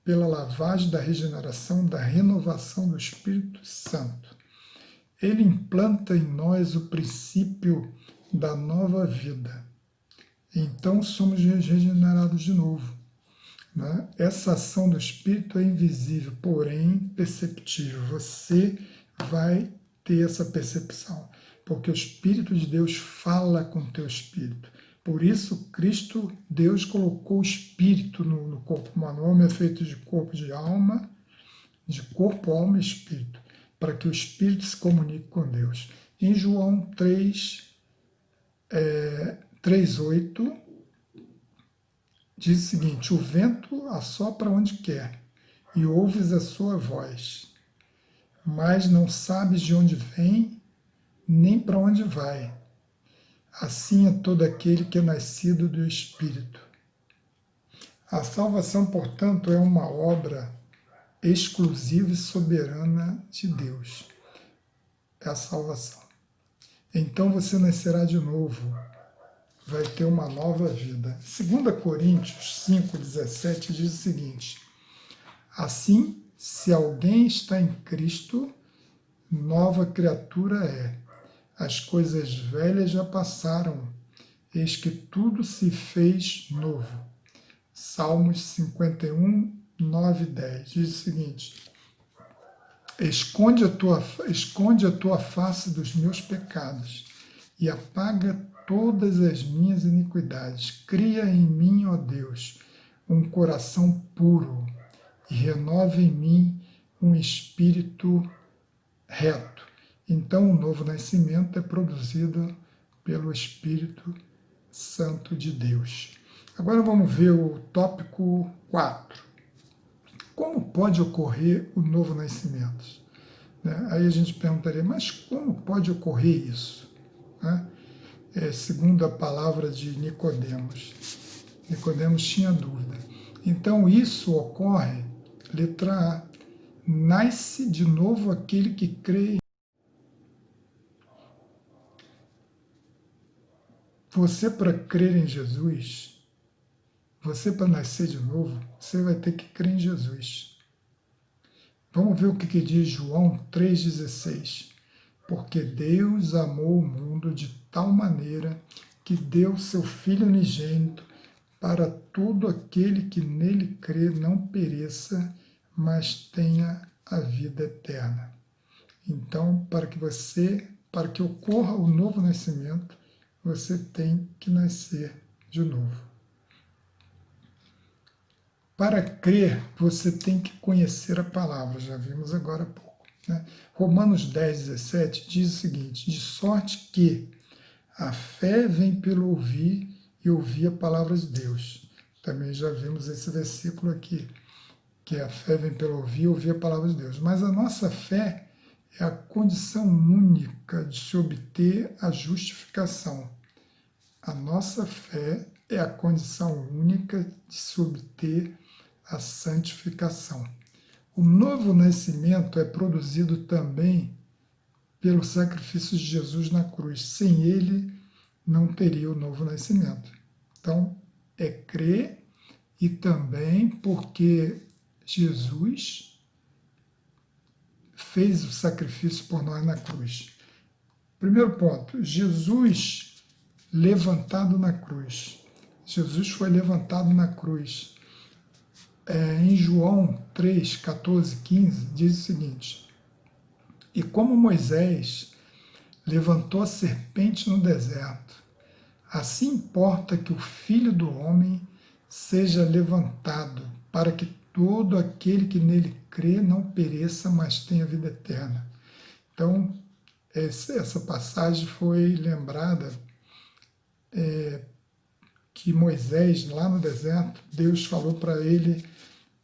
pela lavagem da regeneração, da renovação do Espírito Santo. Ele implanta em nós o princípio da nova vida. Então somos regenerados de novo. Né? Essa ação do Espírito é invisível, porém perceptível. Você vai ter essa percepção, porque o Espírito de Deus fala com o teu espírito. Por isso, Deus colocou o Espírito no corpo humano. O homem é feito de corpo, de alma, de corpo, alma e espírito, para que o Espírito se comunique com Deus. Em João 3:8, diz o seguinte: o vento assopra onde quer, e ouves a sua voz, mas não sabes de onde vem, nem para onde vai. Assim é todo aquele que é nascido do Espírito. A salvação, portanto, é uma obra exclusiva e soberana de Deus. É a salvação. Então você nascerá de novo, vai ter uma nova vida. 2 Coríntios 5:17 diz o seguinte: assim, se alguém está em Cristo, nova criatura é. As coisas velhas já passaram, eis que tudo se fez novo. Salmos 51:9-10 diz o seguinte: esconde a tua face dos meus pecados e apaga todas as minhas iniquidades. Cria em mim, ó Deus, um coração puro e renova em mim um espírito reto. Então, o novo nascimento é produzido pelo Espírito Santo de Deus. Agora vamos ver o tópico 4. Como pode ocorrer o novo nascimento? Aí a gente perguntaria, mas como pode ocorrer isso? Segundo a palavra de Nicodemos. Nicodemos tinha dúvida. Então, isso ocorre, letra A, nasce de novo aquele que crê. Você, para crer em Jesus, você, para nascer de novo, você vai ter que crer em Jesus. Vamos ver o que diz João 3,16. Porque Deus amou o mundo de tal maneira que deu seu Filho unigênito para todo aquele que nele crê não pereça, mas tenha a vida eterna. Então, para que ocorra o novo nascimento, você tem que nascer de novo. Para crer, você tem que conhecer a palavra, já vimos agora há pouco, né? Romanos 10, 17 diz o seguinte: de sorte que a fé vem pelo ouvir e ouvir a palavra de Deus. Também já vimos esse versículo aqui, que a fé vem pelo ouvir e ouvir a palavra de Deus. Mas a nossa fé é a condição única de se obter a justificação. A nossa fé é a condição única de se obter a santificação. O novo nascimento é produzido também pelo sacrifício de Jesus na cruz. Sem ele, não teria o novo nascimento. Então, é crer e também porque Jesus fez o sacrifício por nós na cruz. Primeiro ponto, Jesus levantado na cruz. Jesus foi levantado na cruz. Em João 3, 14, 15, diz o seguinte: e como Moisés levantou a serpente no deserto, assim importa que o Filho do Homem seja levantado, para que todo aquele que nele crê não pereça, mas tenha vida eterna. Então, essa passagem foi lembrada que Moisés, lá no deserto, Deus falou para ele,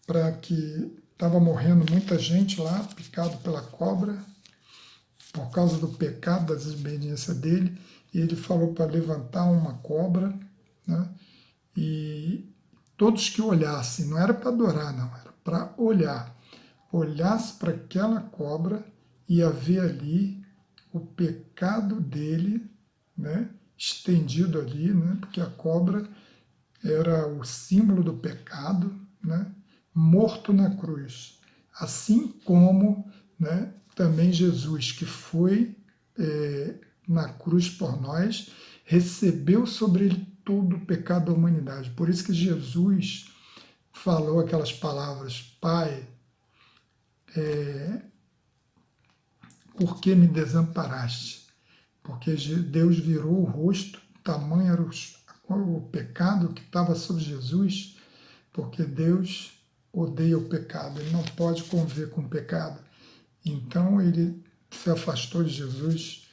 para que estava morrendo muita gente lá, picado pela cobra, por causa do pecado, da desobediência dele, e ele falou para levantar uma cobra, né? E todos que olhassem, não era para adorar, não, era para olhar, olhasse para aquela cobra e ia ver ali o pecado dele, né? Estendido ali, né? Porque a cobra era o símbolo do pecado, né? Morto na cruz. Assim como, né, também Jesus, que foi na cruz por nós, recebeu sobre ele todo o pecado da humanidade. Por isso que Jesus falou aquelas palavras: Pai, por que me desamparaste? Porque Deus virou o rosto, tamanho era o pecado que estava sobre Jesus, porque Deus odeia o pecado, ele não pode conviver com o pecado. Então ele se afastou de Jesus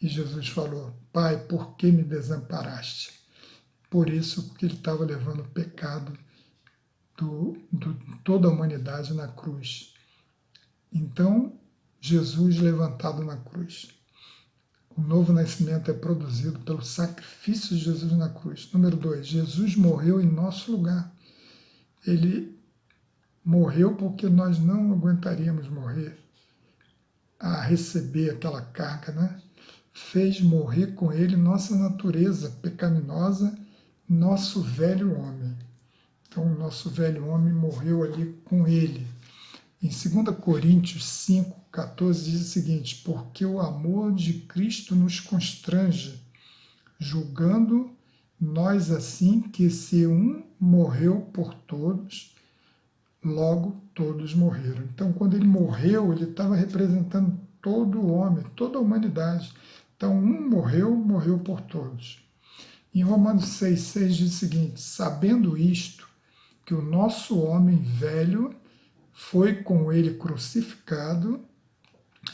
e Jesus falou: Pai, por que me desamparaste? Por isso, porque ele estava levando o pecado de toda a humanidade na cruz. Então, Jesus levantado na cruz. O novo nascimento é produzido pelo sacrifício de Jesus na cruz. Número 2, Jesus morreu em nosso lugar. Ele morreu porque nós não aguentaríamos morrer a receber aquela carga, né? Fez morrer com ele nossa natureza pecaminosa, nosso velho homem. Então, o nosso velho homem morreu ali com ele. Em 2 Coríntios 5, 14 diz o seguinte: porque o amor de Cristo nos constrange, julgando nós assim que se um morreu por todos, logo todos morreram. Então, quando ele morreu, ele estava representando todo o homem, toda a humanidade. Então, um morreu, morreu por todos. Em Romanos 6,6 diz o seguinte: sabendo isto, que o nosso homem velho foi com ele crucificado,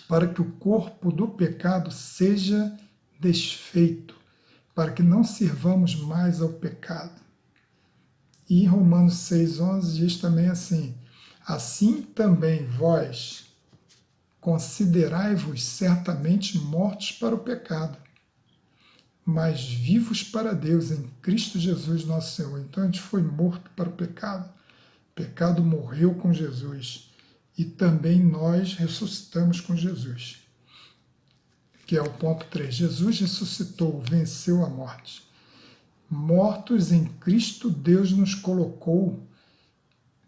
para que o corpo do pecado seja desfeito, para que não sirvamos mais ao pecado. E em Romanos 6,11 diz também assim: assim também vós considerai-vos certamente mortos para o pecado, mas vivos para Deus em Cristo Jesus nosso Senhor. Então a gente foi morto para o pecado. O pecado morreu com Jesus. E também nós ressuscitamos com Jesus. Que é o ponto 3. Jesus ressuscitou, venceu a morte. Mortos em Cristo, Deus nos colocou,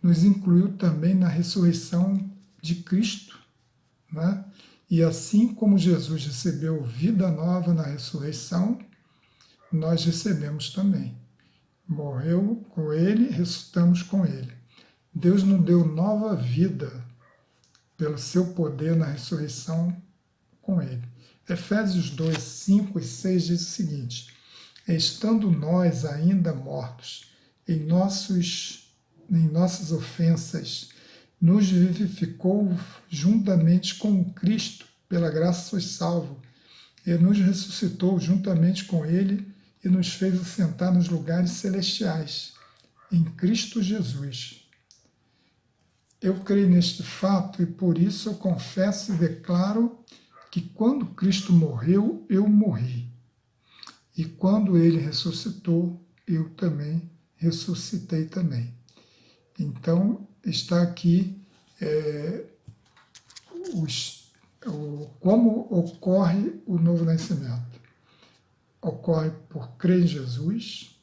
nos incluiu também na ressurreição de Cristo, né? E assim como Jesus recebeu vida nova na ressurreição, nós recebemos também. Morreu com ele, ressuscitamos com ele. Deus nos deu nova vida pelo seu poder na ressurreição com ele. Efésios 2, 5 e 6 diz o seguinte: estando nós ainda mortos em nossas ofensas, nos vivificou juntamente com Cristo, pela graça sois salvos, e nos ressuscitou juntamente com ele e nos fez assentar nos lugares celestiais, em Cristo Jesus. Eu creio neste fato e por isso eu confesso e declaro que quando Cristo morreu, eu morri. E quando ele ressuscitou, eu também ressuscitei também. Então, está aqui como ocorre o novo nascimento. Ocorre por crer em Jesus,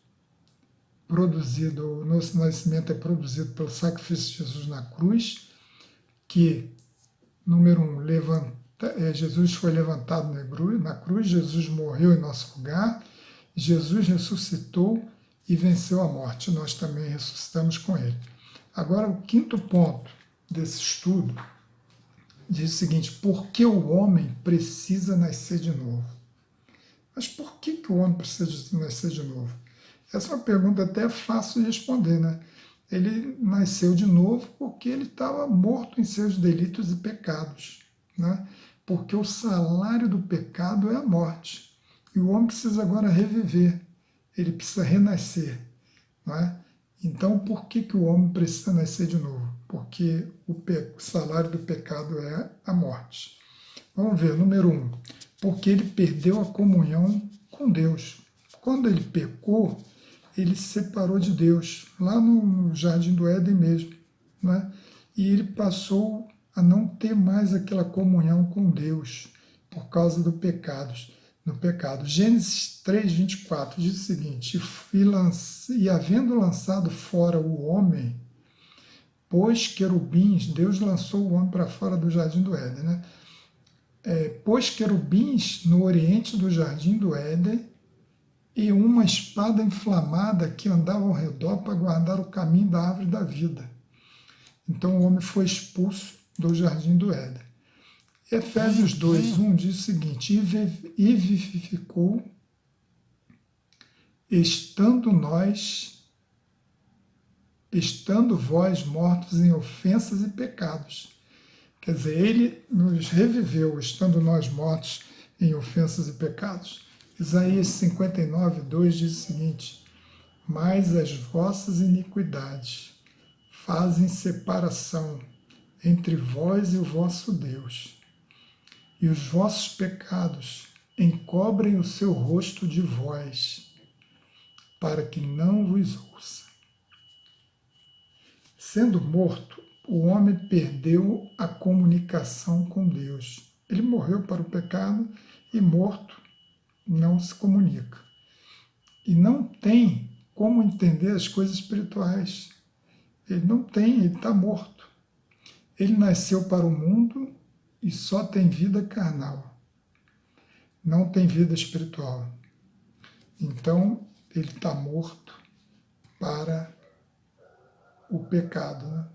o nosso nascimento é produzido pelo sacrifício de Jesus na cruz, que, número 1, Jesus foi levantado na cruz, Jesus morreu em nosso lugar, Jesus ressuscitou e venceu a morte, nós também ressuscitamos com ele. Agora, o quinto ponto desse estudo diz o seguinte: por que o homem precisa nascer de novo? Mas por que o homem precisa nascer de novo? Essa é uma pergunta até fácil de responder, né? Ele nasceu de novo porque ele estava morto em seus delitos e pecados, né? Porque o salário do pecado é a morte. E o homem precisa agora reviver, ele precisa renascer, não é? Então, por que o homem precisa nascer de novo? Porque o salário do pecado é a morte. Vamos ver, número 1, porque ele perdeu a comunhão com Deus. Quando ele pecou, ele se separou de Deus, lá no Jardim do Éden mesmo, né? E ele passou a não ter mais aquela comunhão com Deus, por causa do pecado. Gênesis 3, 24 diz o seguinte: e havendo lançado fora o homem, pôs querubins, Deus lançou o homem para fora do Jardim do Éden, né? Pôs querubins no oriente do Jardim do Éden e uma espada inflamada que andava ao redor para guardar o caminho da árvore da vida. Então o homem foi expulso do Jardim do Éden. Efésios 2, 1 diz o seguinte: e vivificou, estando vós mortos em ofensas e pecados. Quer dizer, ele nos reviveu, estando nós mortos em ofensas e pecados. Isaías 59, 2 diz o seguinte: mas as vossas iniquidades fazem separação entre vós e o vosso Deus, e os vossos pecados encobrem o seu rosto de vós, para que não vos ouça. Sendo morto, o homem perdeu a comunicação com Deus. Ele morreu para o pecado e morto não se comunica. E não tem como entender as coisas espirituais. Ele não tem, ele está morto. Ele nasceu para o mundo e só tem vida carnal. Não tem vida espiritual. Então, ele está morto para o pecado, né?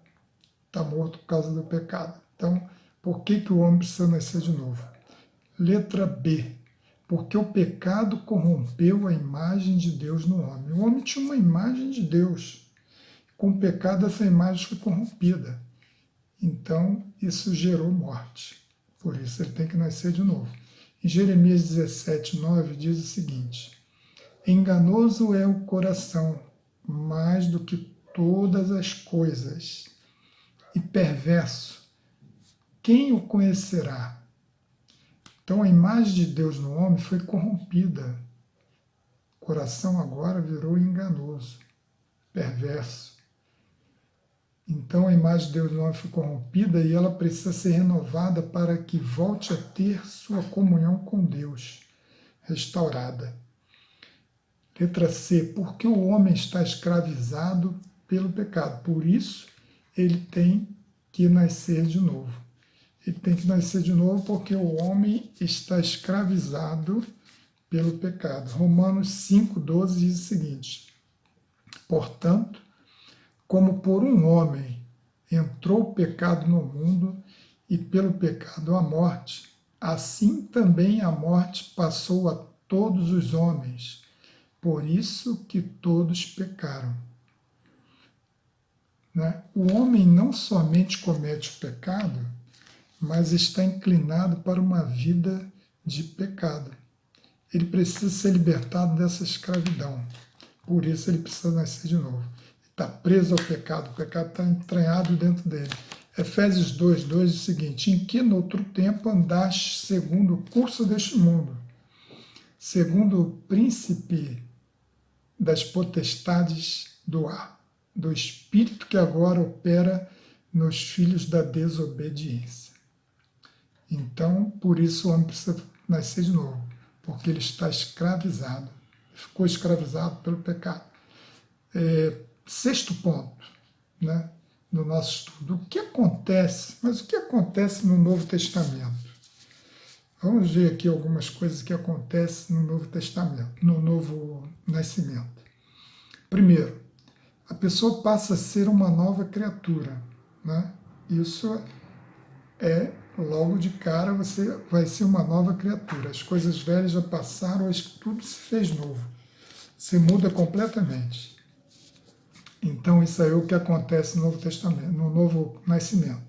Está morto por causa do pecado. Então, por que o homem precisa nascer de novo? Letra B. Porque o pecado corrompeu a imagem de Deus no homem. O homem tinha uma imagem de Deus. Com o pecado, essa imagem foi corrompida. Então, isso gerou morte. Por isso, ele tem que nascer de novo. Em Jeremias 17, 9, diz o seguinte: enganoso é o coração, mais do que todas as coisas, e perverso, quem o conhecerá? Então a imagem de Deus no homem foi corrompida. O coração agora virou enganoso, perverso. Então a imagem de Deus no homem foi corrompida e ela precisa ser renovada para que volte a ter sua comunhão com Deus restaurada. Letra C. Porque o homem está escravizado pelo pecado. Por isso, ele tem que nascer de novo. Ele tem que nascer de novo porque o homem está escravizado pelo pecado. Romanos 5,12 diz o seguinte: portanto, como por um homem entrou o pecado no mundo, e pelo pecado a morte, assim também a morte passou a todos os homens, por isso que todos pecaram. Né? O homem não somente comete o pecado, mas está inclinado para uma vida de pecado. Ele precisa ser libertado dessa escravidão. Por isso ele precisa nascer de novo. Está preso ao pecado, o pecado está entranhado dentro dele. Efésios 2:2 diz o seguinte: em que noutro tempo andaste segundo o curso deste mundo, segundo o príncipe das potestades do ar, do espírito que agora opera nos filhos da desobediência. Então, por isso o homem precisa nascer de novo, porque ele está escravizado, ficou escravizado pelo pecado. Sexto ponto, né, no nosso estudo, o que acontece, mas o que acontece no Novo Testamento? Vamos ver aqui algumas coisas que acontecem no Novo Testamento, no Novo Nascimento. Primeiro, a pessoa passa a ser uma nova criatura, né? Isso é, logo de cara, você vai ser uma nova criatura. As coisas velhas já passaram, tudo se fez novo. Você muda completamente. Então, isso aí é o que acontece no Novo Testamento, no Novo Nascimento.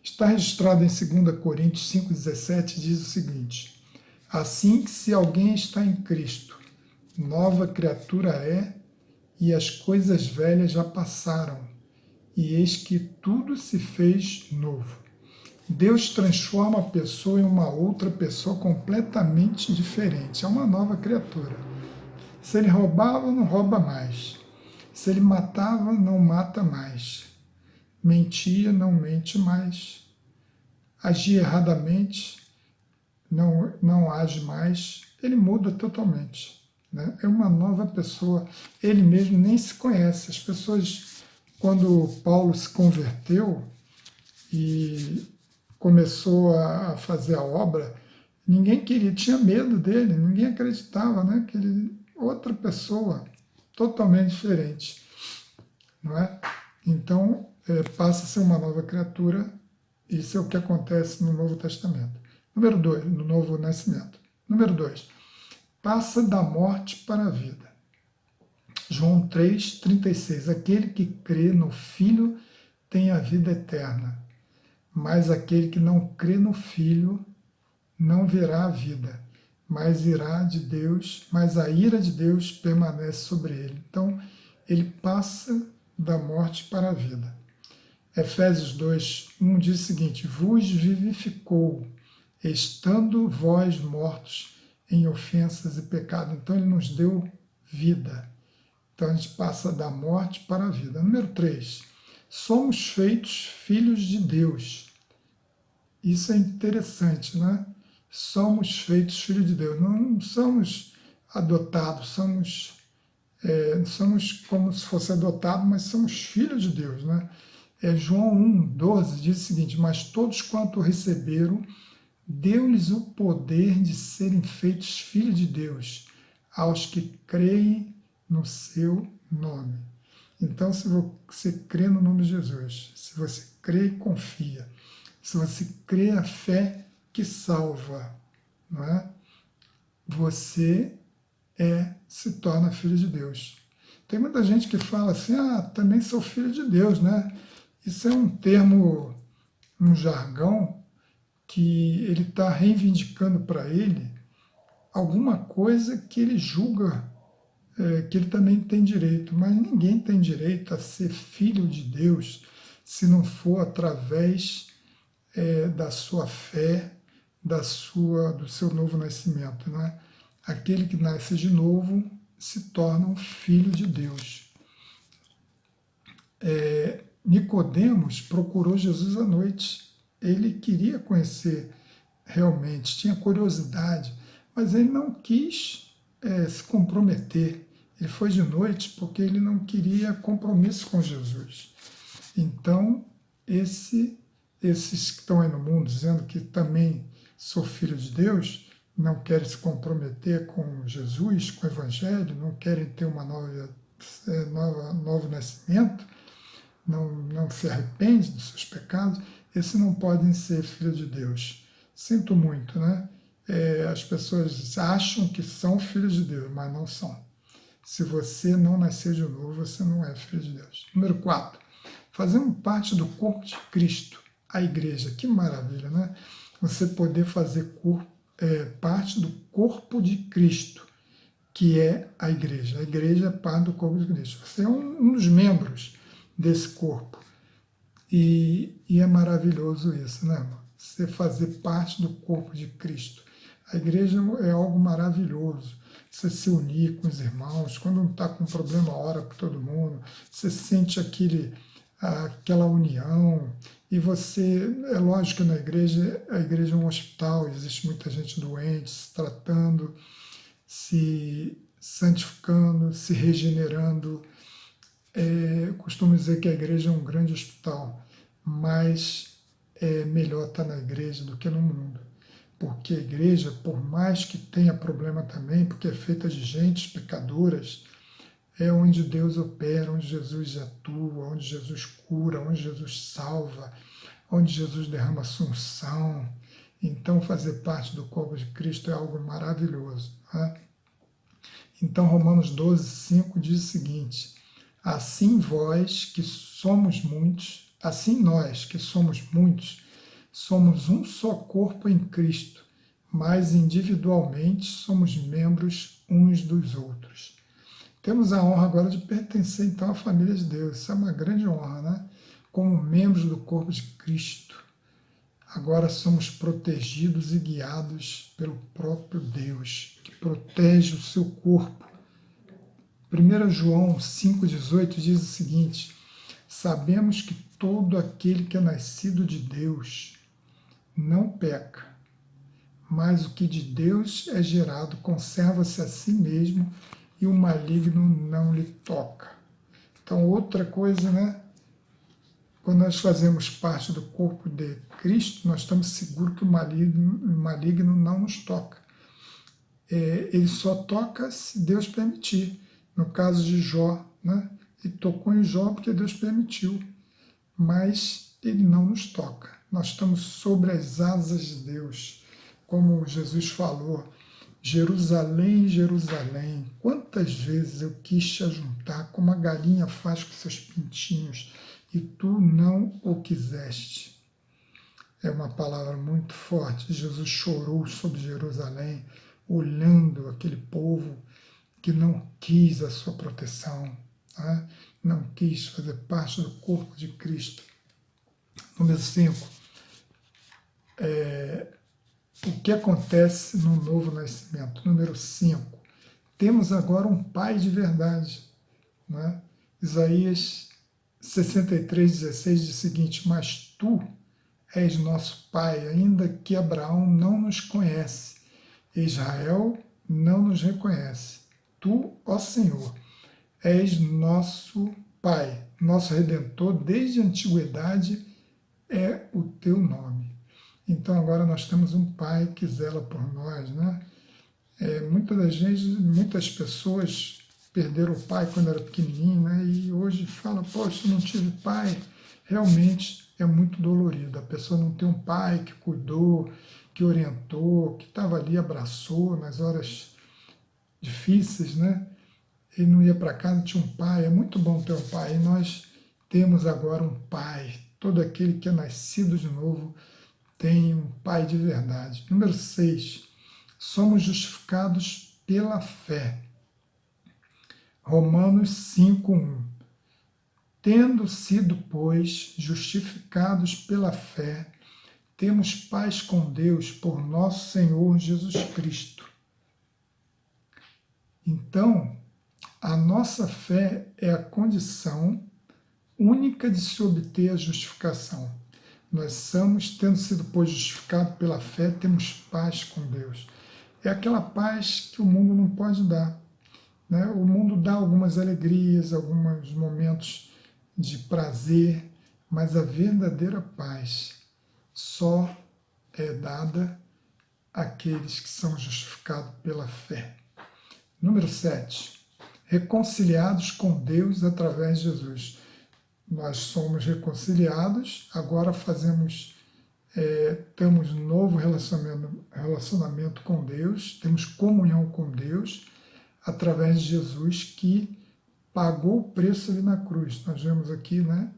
Está registrado em 2 Coríntios 5,17, diz o seguinte: assim que se alguém está em Cristo, nova criatura é, e as coisas velhas já passaram, e eis que tudo se fez novo. Deus transforma a pessoa em uma outra pessoa completamente diferente, é uma nova criatura. Se ele roubava, não rouba mais. Se ele matava, não mata mais. Mentia, não mente mais. Agia erradamente, não age mais. Ele muda totalmente. Né? É uma nova pessoa. Ele mesmo nem se conhece. As pessoas, quando Paulo se converteu e começou a fazer a obra, ninguém queria, tinha medo dele, ninguém acreditava, né? Que ele, outra pessoa, totalmente diferente, não é? Então, passa a ser uma nova criatura, isso é o que acontece no Novo Testamento. Número 2, no Novo Nascimento. Número 2, passa da morte para a vida. João 3,36, aquele que crê no Filho tem a vida eterna, mas aquele que não crê no Filho não verá a vida, mas irá de Deus, mas a ira de Deus permanece sobre ele. Então, ele passa da morte para a vida. Efésios 2:1 diz o seguinte: vos vivificou, estando vós mortos em ofensas e pecado. Então, ele nos deu vida. Então, a gente passa da morte para a vida. Número 3, somos feitos filhos de Deus. Isso é interessante, né? Somos feitos filhos de Deus. Não somos adotados, somos como se fosse adotado, mas somos filhos de Deus, né? João 1,12 diz o seguinte: mas todos quanto receberam, deu-lhes o poder de serem feitos filhos de Deus, aos que creem no seu nome. Então, se você crê no nome de Jesus, se você crê e confia, se você crê a fé que salva, não é? Você se torna filho de Deus. Tem muita gente que fala assim: também sou filho de Deus, né? Isso é um termo, um jargão, que ele está reivindicando para ele alguma coisa que ele julga que ele também tem direito, mas ninguém tem direito a ser filho de Deus se não for através da sua fé, do seu novo nascimento, né? Aquele que nasce de novo se torna um filho de Deus. Nicodemos procurou Jesus à noite. Ele queria conhecer realmente, tinha curiosidade, mas ele não quis se comprometer. Ele foi de noite porque ele não queria compromisso com Jesus. Então, esses que estão aí no mundo dizendo que também sou filho de Deus, não querem se comprometer com Jesus, com o Evangelho, não querem ter uma novo nascimento, não se arrepende dos seus pecados, esses não podem ser filhos de Deus. Sinto muito, né? As pessoas acham que são filhos de Deus, mas não são. Se você não nascer de novo, você não é filho de Deus. Número 4, fazemos parte do corpo de Cristo, a igreja. Que maravilha, né? Você poder fazer parte do corpo de Cristo, que é a igreja. A igreja é parte do corpo de Cristo. Você é um dos membros desse corpo. E é maravilhoso isso, né, irmão? Você fazer parte do corpo de Cristo. A igreja é algo maravilhoso. Você se unir com os irmãos, quando não está com problema, ora para todo mundo. Você sente aquela união. E você, é lógico que a igreja é um hospital, existe muita gente doente, se tratando, se santificando, se regenerando. Costumo dizer que a igreja é um grande hospital, mas é melhor estar na igreja do que no mundo. Porque a igreja, por mais que tenha problema também, porque é feita de gentes pecadoras, é onde Deus opera, onde Jesus atua, onde Jesus cura, onde Jesus salva, onde Jesus derrama assunção. Então, fazer parte do corpo de Cristo é algo maravilhoso. Né? Então, Romanos 12, 5 diz o seguinte: assim vós que somos muitos, assim nós que somos muitos, somos um só corpo em Cristo, mas individualmente somos membros uns dos outros. Temos a honra agora de pertencer então à família de Deus. Isso é uma grande honra, né? Como membros do corpo de Cristo. Agora somos protegidos e guiados pelo próprio Deus, que protege o seu corpo. 1 João 5,18 diz o seguinte: sabemos que todo aquele que é nascido de Deus não peca, mas o que de Deus é gerado conserva-se a si mesmo e o maligno não lhe toca. Então, outra coisa, né? Quando nós fazemos parte do corpo de Cristo, nós estamos seguros que o maligno não nos toca. Ele só toca se Deus permitir. No caso de Jó, né? Ele tocou em Jó porque Deus permitiu, mas ele não nos toca. Nós estamos sobre as asas de Deus, como Jesus falou: Jerusalém, Jerusalém, quantas vezes eu quis te ajuntar como a galinha faz com seus pintinhos, e tu não o quiseste. É uma palavra muito forte. Jesus chorou sobre Jerusalém, olhando aquele povo que não quis a sua proteção, né? Não quis fazer parte do corpo de Cristo. Número 5. O que acontece no novo nascimento? Número 5. Temos agora um pai de verdade. Né? Isaías 63,16 diz o seguinte: mas tu és nosso pai, ainda que Abraão não nos conhece, Israel não nos reconhece. Tu, ó Senhor, és nosso Pai, nosso Redentor, desde a antiguidade é o teu nome. Então agora nós temos um Pai que zela por nós, né? Muitas pessoas perderam o pai quando era pequenininho, né? E hoje falam: poxa, não tive pai. Realmente é muito dolorido. A pessoa não tem um pai que cuidou, que orientou, que estava ali, abraçou nas horas difíceis, né? Ele não ia para casa, tinha um pai. É muito bom ter um pai. E nós temos agora um pai. Todo aquele que é nascido de novo tem um pai de verdade. Número 6. Somos justificados pela fé. Romanos 5:1. Tendo sido, pois, justificados pela fé, temos paz com Deus por nosso Senhor Jesus Cristo. Então, a nossa fé é a condição única de se obter a justificação. Nós somos, tendo sido, pois, justificados pela fé, temos paz com Deus. É aquela paz que o mundo não pode dar. Né? O mundo dá algumas alegrias, alguns momentos de prazer, mas a verdadeira paz só é dada àqueles que são justificados pela fé. Número 7. Reconciliados com Deus através de Jesus. nós somos reconciliados, agora temos um novo relacionamento com Deus, temos comunhão com Deus, através de Jesus que pagou o preço ali na cruz. Nós vemos aqui, né,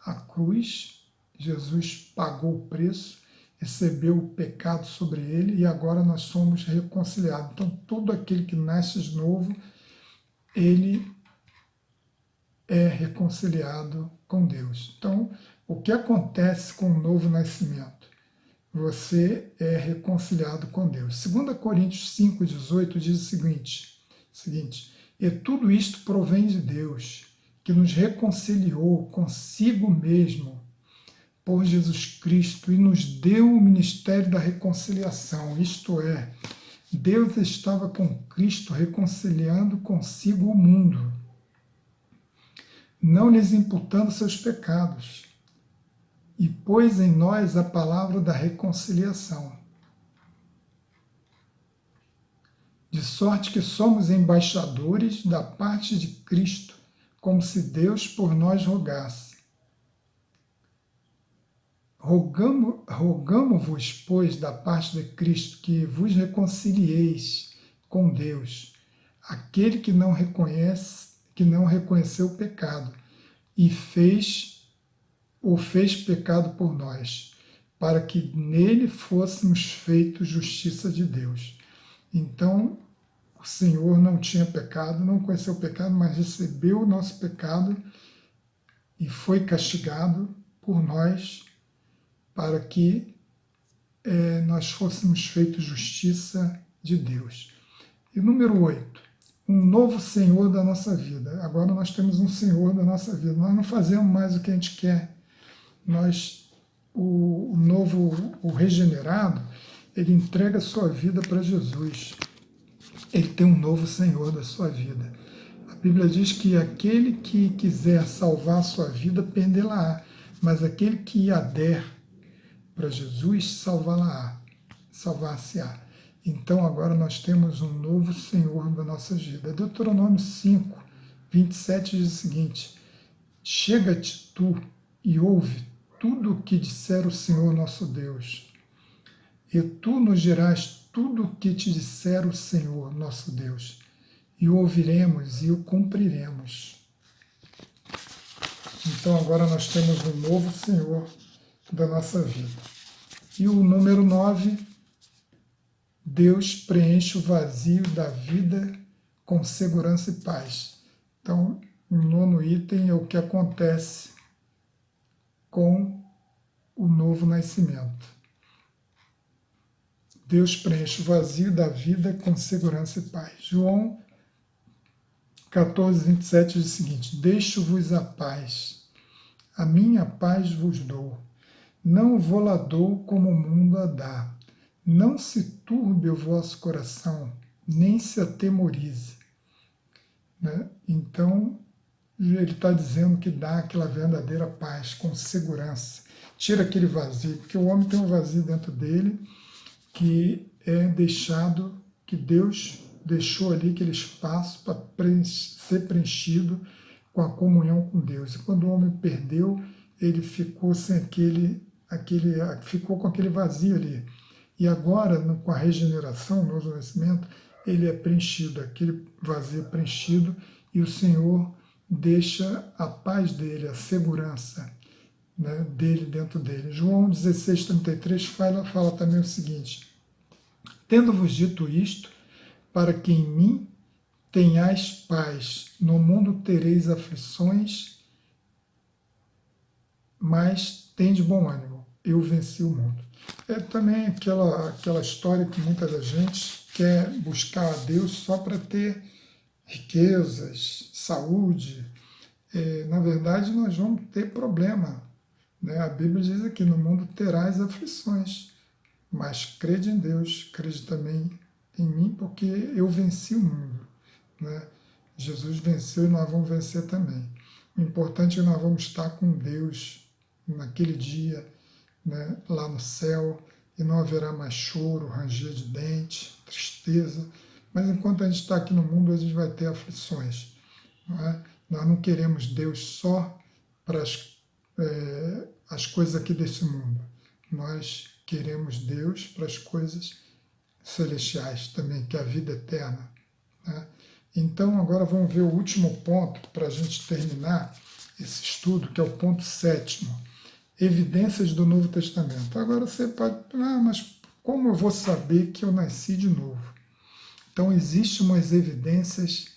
a cruz, Jesus pagou o preço, recebeu o pecado sobre ele e agora nós somos reconciliados. Então, todo aquele que nasce de novo, ele é reconciliado com Deus. Então, o que acontece com o novo nascimento? Você é reconciliado com Deus. 2 Coríntios 5,18 diz o seguinte: e tudo isto provém de Deus, que nos reconciliou consigo mesmo por Jesus Cristo e nos deu o ministério da reconciliação. Isto é, Deus estava com Cristo reconciliando consigo o mundo, não lhes imputando seus pecados, e pôs em nós a palavra da reconciliação. De sorte que somos embaixadores da parte de Cristo, como se Deus por nós rogasse. Rogamo-vos, pois, da parte de Cristo, que vos reconcilieis com Deus, aquele que não reconheceu o pecado, e o fez pecado por nós, para que nele fôssemos feitos justiça de Deus. Então, o Senhor não tinha pecado, não conheceu o pecado, mas recebeu o nosso pecado e foi castigado por nós, para que nós fôssemos feitos justiça de Deus. E número 8, um novo Senhor da nossa vida. Agora nós temos um Senhor da nossa vida. Nós não fazemos mais o que a gente quer. O regenerado, ele entrega a sua vida para Jesus. Ele tem um novo Senhor da sua vida. A Bíblia diz que aquele que quiser salvar a sua vida, perdê-la-á. Mas aquele que ader para Jesus, salvar-se-á. Então agora nós temos um novo Senhor da nossa vida. Deuteronômio 5, 27 diz o seguinte: chega-te tu e ouve tudo o que disser o Senhor nosso Deus, e tu nos dirás tudo o que te disser o Senhor nosso Deus, e o ouviremos e o cumpriremos. Então agora nós temos um novo Senhor da nossa vida. E o número 9, Deus preenche o vazio da vida com segurança e paz. Então, o 9º item é o que acontece com o novo nascimento. Deus preenche o vazio da vida com segurança e paz. João 14, 27 diz o seguinte: deixo-vos a paz, a minha paz vos dou. Não vou-la dou como o mundo a dá. Não se turbe o vosso coração, nem se atemorize. Né? Então, ele está dizendo que dá aquela verdadeira paz, com segurança. Tira aquele vazio, porque o homem tem um vazio dentro dele que é deixado, que Deus deixou ali aquele espaço para ser preenchido com a comunhão com Deus. E quando o homem perdeu, ele ficou sem ficou com aquele vazio ali. E agora, com a regeneração, o novo nascimento, ele é preenchido, aquele vazio é preenchido, e o Senhor deixa a paz dele, a segurança, né, dele dentro dele. João 16, 33 fala também o seguinte: tendo-vos dito isto, para que em mim tenhais paz, no mundo tereis aflições, mas tende bom ânimo, eu venci o mundo. É também aquela história que muita da gente quer buscar a Deus só para ter riquezas, saúde. Na verdade, nós vamos ter problema. Né? A Bíblia diz aqui: no mundo terás aflições, mas crede em Deus, crede também em mim, porque eu venci o mundo. Né? Jesus venceu e nós vamos vencer também. O importante é que nós vamos estar com Deus naquele dia, né, lá no céu, e não haverá mais choro, ranger de dente, tristeza. Mas enquanto a gente está aqui no mundo, a gente vai ter aflições. Não é? Nós não queremos Deus só para as coisas aqui desse mundo. Nós queremos Deus para as coisas celestiais também, que é a vida eterna, né? Então, agora vamos ver o último ponto para a gente terminar esse estudo, que é o ponto 7º, evidências do Novo Testamento. Agora você pode, mas como eu vou saber que eu nasci de novo? Então, existem umas evidências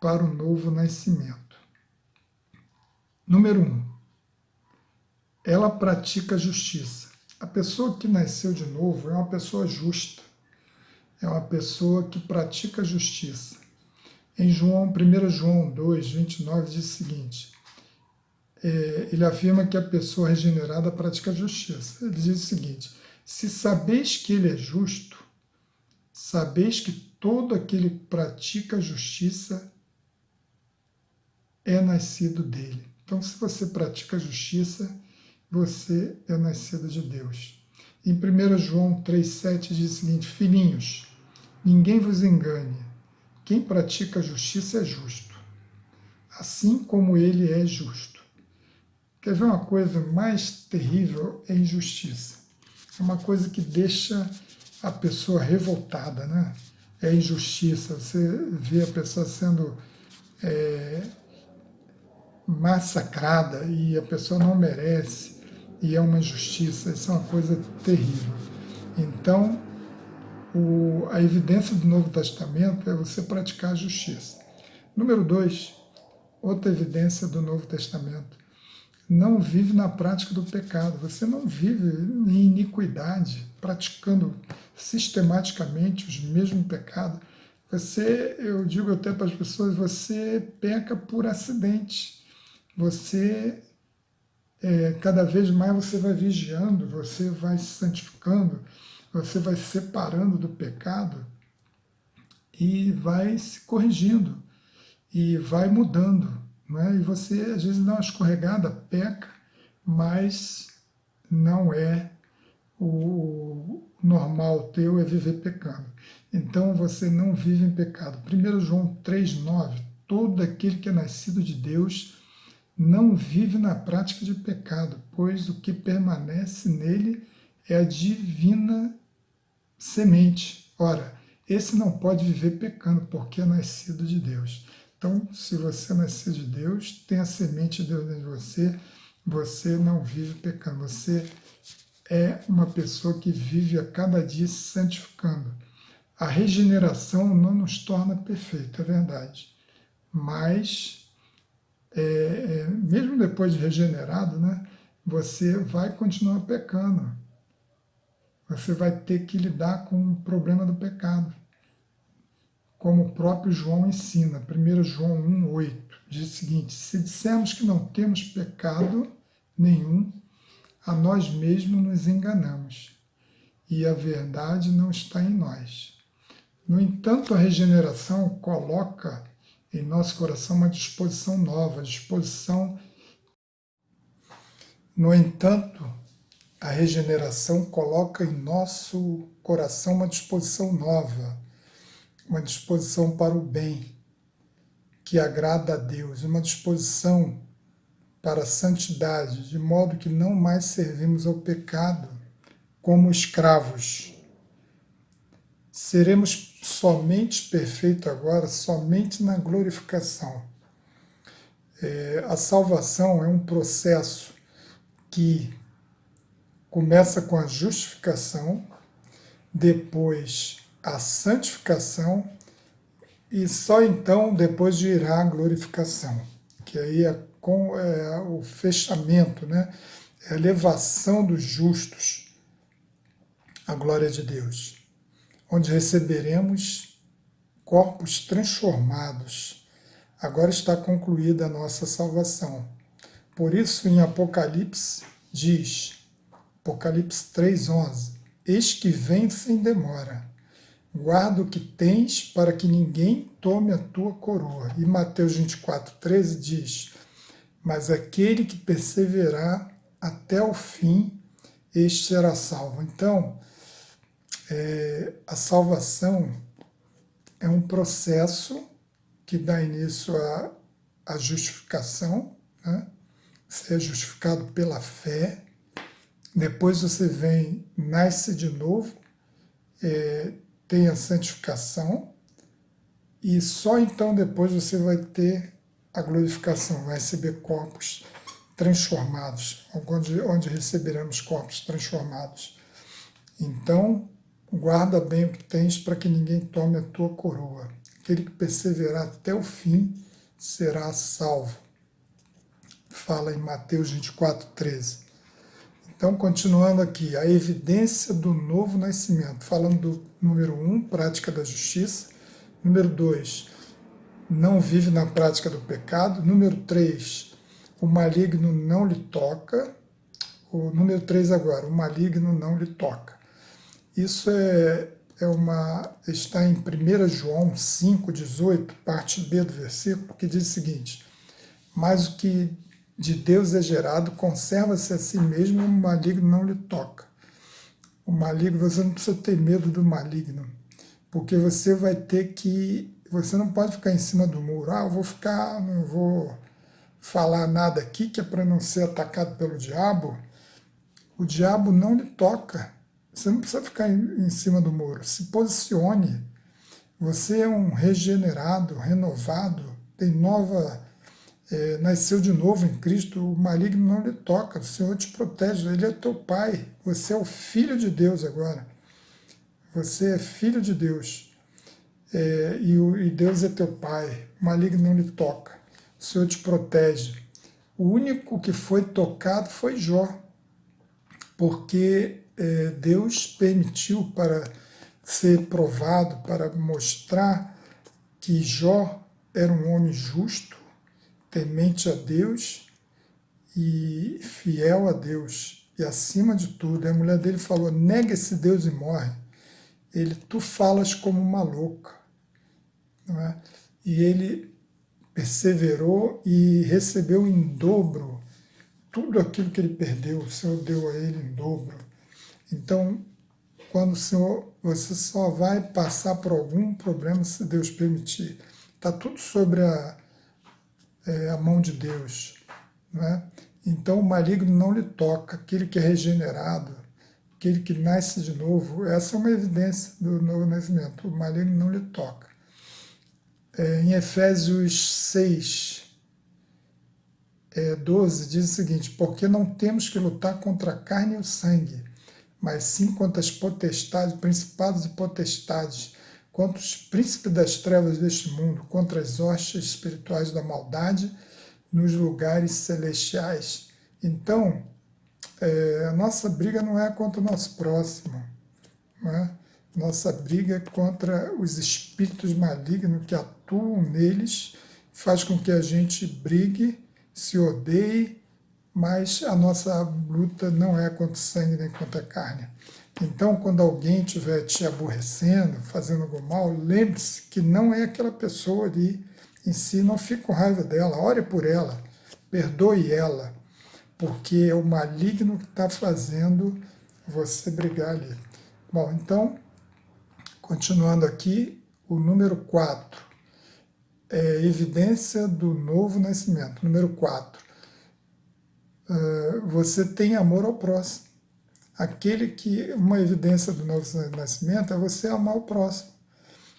para o novo nascimento. Número 1, ela pratica justiça. A pessoa que nasceu de novo é uma pessoa justa, é uma pessoa que pratica justiça. Em 1 João 2, 29 diz o seguinte, ele afirma que a pessoa regenerada pratica justiça. Ele diz o seguinte, se sabeis que ele é justo, sabeis que todo aquele que pratica justiça é nascido dele. Então, se você pratica justiça, você é nascido de Deus. Em 1 João 3,7 diz o seguinte, filhinhos, ninguém vos engane, quem pratica justiça é justo, assim como ele é justo. Quer ver uma coisa mais terrível? É injustiça. É uma coisa que deixa a pessoa revoltada, né? É injustiça. Você vê a pessoa sendo massacrada e a pessoa não merece, e é uma injustiça. Isso é uma coisa terrível. Então, a evidência do Novo Testamento é você praticar a justiça. Número 2, outra evidência do Novo Testamento, não vive na prática do pecado. Você não vive em iniquidade, praticando sistematicamente os mesmos pecados. Eu digo até para as pessoas, você peca por acidente. Você, cada vez mais você vai vigiando, você vai se santificando, você vai se separando do pecado e vai se corrigindo e vai mudando, não é? E você às vezes dá uma escorregada, peca, mas não é o normal teu é viver pecando. Então você não vive em pecado. 1 João 3,9, todo aquele que é nascido de Deus não vive na prática de pecado, pois o que permanece nele é a divina semente. Ora, esse não pode viver pecando, porque é nascido de Deus. Então, se você é nascido de Deus, tem a semente de Deus dentro de você, você não vive pecando. Você é uma pessoa que vive a cada dia se santificando. A regeneração não nos torna perfeitos, é verdade. Mas, mesmo depois de regenerado, né, você vai continuar pecando. Você vai ter que lidar com o problema do pecado. Como o próprio João ensina, 1 João 1,8, diz o seguinte, se dissermos que não temos pecado nenhum, a nós mesmos nos enganamos, e a verdade não está em nós. No entanto, a regeneração coloca em nosso coração uma disposição nova, No entanto, a regeneração coloca em nosso coração uma disposição nova, uma disposição para o bem, que agrada a Deus, uma disposição para a santidade, de modo que não mais servimos ao pecado como escravos. Seremos somente perfeitos agora, somente na glorificação. A salvação é um processo que começa com a justificação, depois a santificação e só então depois irá a glorificação, que aí é o fechamento, né? É a elevação dos justos à glória de Deus, onde receberemos corpos transformados. Agora está concluída a nossa salvação. Por isso, em Apocalipse diz, Apocalipse 3,11, eis que vem sem demora, guarda o que tens para que ninguém tome a tua coroa. E Mateus 24,13 diz, mas aquele que perseverar até o fim, este será salvo. Então, a salvação é um processo que dá início à justificação, né? Você é justificado pela fé, depois você vem, nasce de novo, tem a santificação, e só então depois você vai ter a glorificação, vai receber corpos transformados, onde receberemos corpos transformados. Então, guarda bem o que tens para que ninguém tome a tua coroa. Aquele que perseverar até o fim será salvo. Fala em Mateus 24:13. Então, continuando aqui, a evidência do novo nascimento. Falando do número 1, prática da justiça. Número 2, não vive na prática do pecado. Número 3, o maligno não lhe toca. O número 3 agora, o maligno não lhe toca. Isso está em 1 João 5,18, parte B do versículo, que diz o seguinte: mas o que de Deus é gerado conserva-se a si mesmo e o maligno não lhe toca. O maligno, você não precisa ter medo do maligno, porque você vai ter que, você não pode ficar em cima do muro. Eu vou ficar, não vou falar nada aqui, que é para não ser atacado pelo diabo. O diabo não lhe toca. Você não precisa ficar em cima do muro. Se posicione. Você é um regenerado, renovado, tem nasceu de novo em Cristo. O maligno não lhe toca. O Senhor te protege. Ele é teu pai. Você é o filho de Deus agora. Você é filho de Deus. E Deus é teu pai. O maligno não lhe toca. O Senhor te protege. O único que foi tocado foi Jó, porque Deus permitiu para ser provado, para mostrar que Jó era um homem justo, temente a Deus e fiel a Deus. E acima de tudo, a mulher dele falou: nega esse Deus e morre. Tu falas como uma louca. Não é? E ele perseverou e recebeu em dobro tudo aquilo que ele perdeu, o Senhor deu a ele em dobro. Então, quando o Senhor, você só vai passar por algum problema se Deus permitir. Está tudo sobre a mão de Deus. Não é? Então, o maligno não lhe toca. Aquele que é regenerado, aquele que nasce de novo, essa é uma evidência do novo nascimento. O maligno não lhe toca. Em Efésios 6, 12, diz o seguinte: porque não temos que lutar contra a carne e o sangue, mas sim contra as potestades, principados e potestades, contra os príncipes das trevas deste mundo, contra as hostes espirituais da maldade nos lugares celestiais. Então, a nossa briga não é contra o nosso próximo, não é? Nossa briga é contra os espíritos malignos que atuam neles, faz com que a gente brigue, se odeie, mas a nossa luta não é contra o sangue nem contra a carne. Então, quando alguém estiver te aborrecendo, fazendo algo mal, lembre-se que não é aquela pessoa ali em si, não fique com raiva dela, ore por ela, perdoe ela, porque é o maligno que está fazendo você brigar ali. Bom, então, continuando aqui, o número 4, evidência do novo nascimento. Número 4, você tem amor ao próximo. Uma evidência do novo nascimento é você amar o próximo,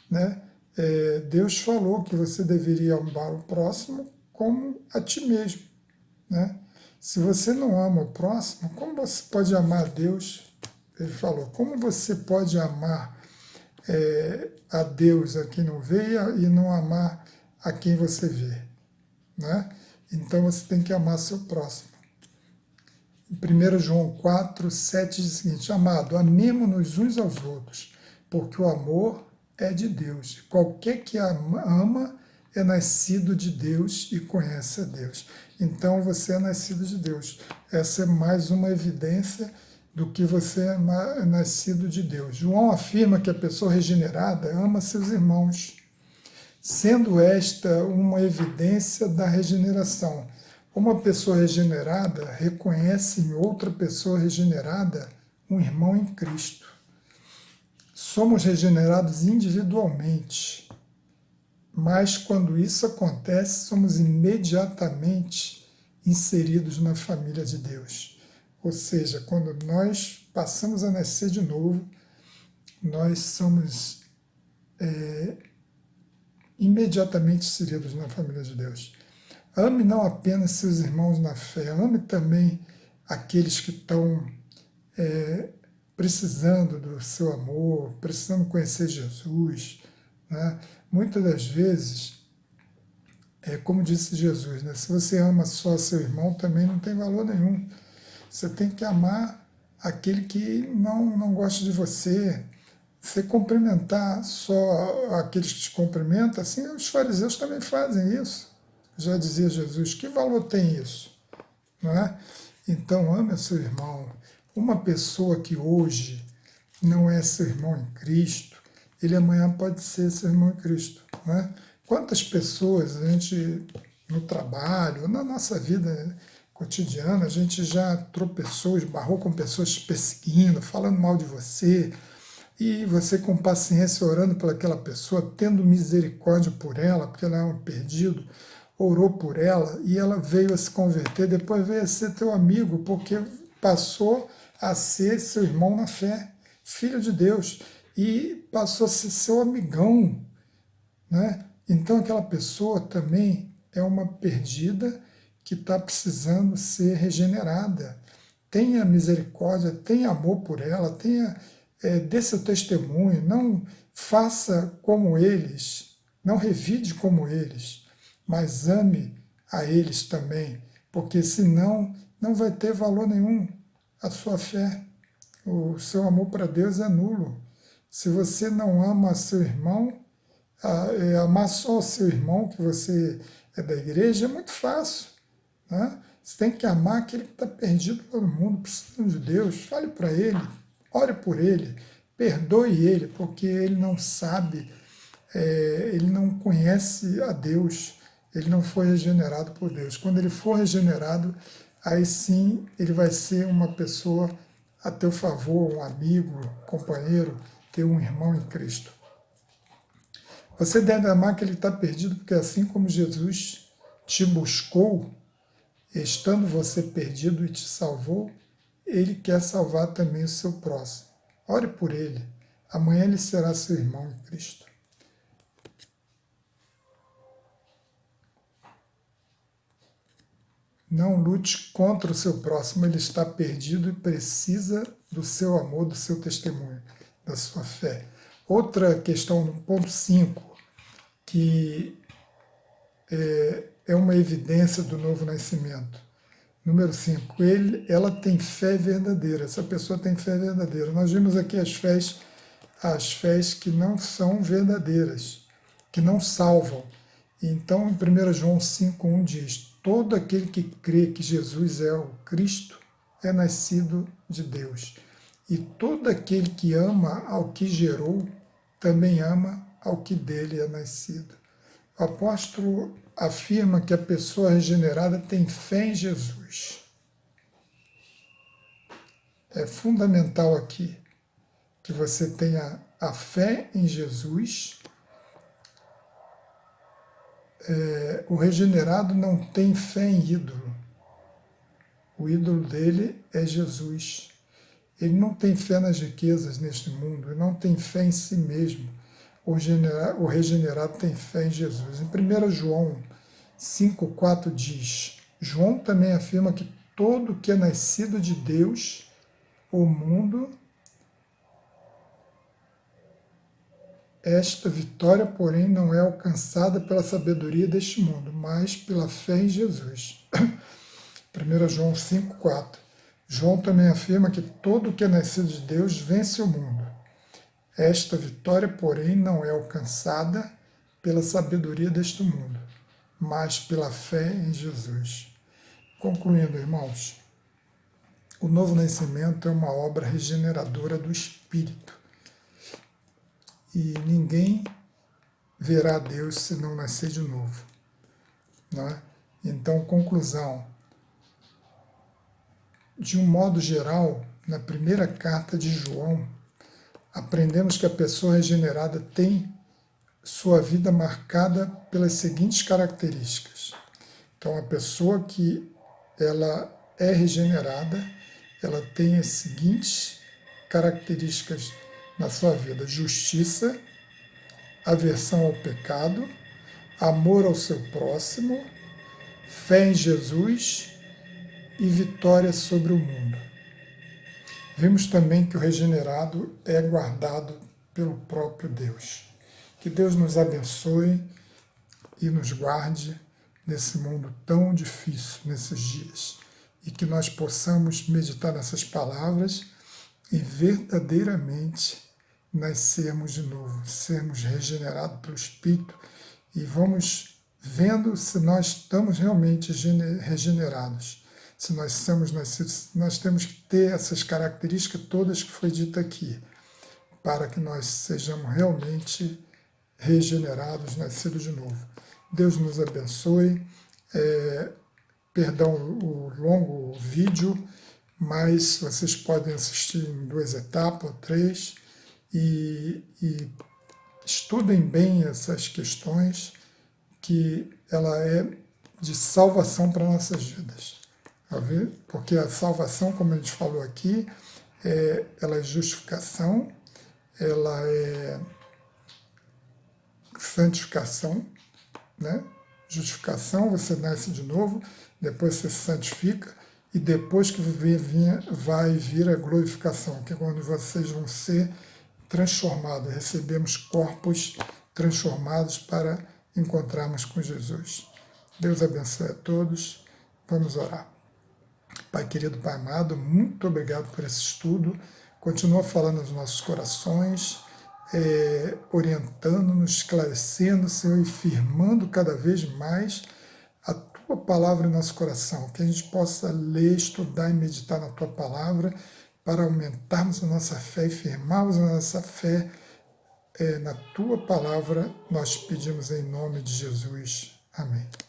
né? Deus falou que você deveria amar o próximo como a ti mesmo, né? Se você não ama o próximo, como você pode amar a Deus? Ele falou: como você pode amar a Deus a quem não vê e não amar a quem você vê, né? Então você tem que amar seu próximo. Em 1 João 4, 7 diz o seguinte: amado, amemo-nos uns aos outros, porque o amor é de Deus. Qualquer que ama é nascido de Deus e conhece a Deus. Então você é nascido de Deus. Essa é mais uma evidência do que você é nascido de Deus. João afirma que a pessoa regenerada ama seus irmãos, sendo esta uma evidência da regeneração. Uma pessoa regenerada reconhece em outra pessoa regenerada um irmão em Cristo. Somos regenerados individualmente, mas quando isso acontece, somos imediatamente inseridos na família de Deus. Ou seja, quando nós passamos a nascer de novo, nós somos imediatamente inseridos na família de Deus. Ame não apenas seus irmãos na fé, ame também aqueles que estão precisando do seu amor, precisando conhecer Jesus, né? Muitas das vezes, como disse Jesus, né? Se você ama só seu irmão, também não tem valor nenhum. Você tem que amar aquele que não gosta de você. Você cumprimentar só aqueles que te cumprimentam, assim os fariseus também fazem isso. Já dizia Jesus, que valor tem isso? Não é? Então ame o seu irmão. Uma pessoa que hoje não é seu irmão em Cristo, ele amanhã pode ser seu irmão em Cristo. Não é? Quantas pessoas a gente, no trabalho, na nossa vida cotidiana, a gente já tropeçou, esbarrou com pessoas te perseguindo, falando mal de você, e você com paciência orando por aquela pessoa, tendo misericórdia por ela, porque ela é um perdido, orou por ela e ela veio a se converter, depois veio a ser teu amigo, porque passou a ser seu irmão na fé, filho de Deus, e passou a ser seu amigão, né? Então aquela pessoa também é uma perdida que está precisando ser regenerada. Tenha misericórdia, tenha amor por ela, dê seu testemunho, não faça como eles, não revide como eles, mas ame a eles também, porque senão não vai ter valor nenhum a sua fé. O seu amor para Deus é nulo. Se você não ama seu irmão, amar só o seu irmão, que você é da igreja, é muito fácil, né? Você tem que amar aquele que está perdido pelo mundo, precisando de Deus. Fale para ele, ore por ele, perdoe ele, porque ele não sabe, ele não conhece a Deus, ele não foi regenerado por Deus. Quando ele for regenerado, aí sim ele vai ser uma pessoa a teu favor, um amigo, companheiro, ter um irmão em Cristo. Você deve amar que ele está perdido, porque assim como Jesus te buscou, estando você perdido e te salvou, ele quer salvar também o seu próximo. Ore por ele. Amanhã ele será seu irmão em Cristo. Não lute contra o seu próximo, ele está perdido e precisa do seu amor, do seu testemunho, da sua fé. Outra questão, no ponto 5, que é uma evidência do novo nascimento. Número 5, ela tem fé verdadeira, essa pessoa tem fé verdadeira. Nós vimos aqui as fés que não são verdadeiras, que não salvam. Então, em 1 João 5,1 diz, todo aquele que crê que Jesus é o Cristo é nascido de Deus. E todo aquele que ama ao que gerou, também ama ao que dele é nascido. O apóstolo afirma que a pessoa regenerada tem fé em Jesus. É fundamental aqui que você tenha a fé em Jesus. O regenerado não tem fé em ídolo. O ídolo dele é Jesus. Ele não tem fé nas riquezas neste mundo, ele não tem fé em si mesmo. O regenerado tem fé em Jesus. Em 1 João 5,4 diz, João também afirma que todo que é nascido de Deus, o mundo, esta vitória, porém, não é alcançada pela sabedoria deste mundo, mas pela fé em Jesus. 1 João 5,4. João também afirma que todo que é nascido de Deus vence o mundo. Esta vitória, porém, não é alcançada pela sabedoria deste mundo, mas pela fé em Jesus. Concluindo, irmãos, o novo nascimento é uma obra regeneradora do Espírito. E ninguém verá Deus se não nascer de novo. Não é? Então, conclusão. De um modo geral, na primeira carta de João, aprendemos que a pessoa regenerada tem sua vida marcada pelas seguintes características. Então, a pessoa que ela é regenerada, ela tem as seguintes características na sua vida: justiça, aversão ao pecado, amor ao seu próximo, fé em Jesus e vitória sobre o mundo. Vimos também que o regenerado é guardado pelo próprio Deus. Que Deus nos abençoe e nos guarde nesse mundo tão difícil, nesses dias. E que nós possamos meditar nessas palavras e verdadeiramente nascermos de novo, sermos regenerados pelo Espírito e vamos vendo se nós estamos realmente regenerados. Se nós somos nascidos, nós temos que ter essas características todas que foi dita aqui, para que nós sejamos realmente regenerados, nascidos de novo. Deus nos abençoe. Perdão o longo vídeo, mas vocês podem assistir em 2 etapas ou 3 e estudem bem essas questões, que ela é de salvação para nossas vidas. Porque a salvação, como a gente falou aqui, ela é justificação, ela é santificação, né? Justificação, você nasce de novo, depois você se santifica, e depois que vai vir a glorificação, que é quando vocês vão ser transformados, recebemos corpos transformados para encontrarmos com Jesus. Deus abençoe a todos. Vamos orar. Pai querido, Pai amado, muito obrigado por esse estudo. Continua falando nos nossos corações, orientando-nos, esclarecendo, Senhor, e firmando cada vez mais a Tua palavra em nosso coração, que a gente possa ler, estudar e meditar na Tua palavra para aumentarmos a nossa fé e firmarmos a nossa fé na Tua palavra. Nós pedimos em nome de Jesus. Amém.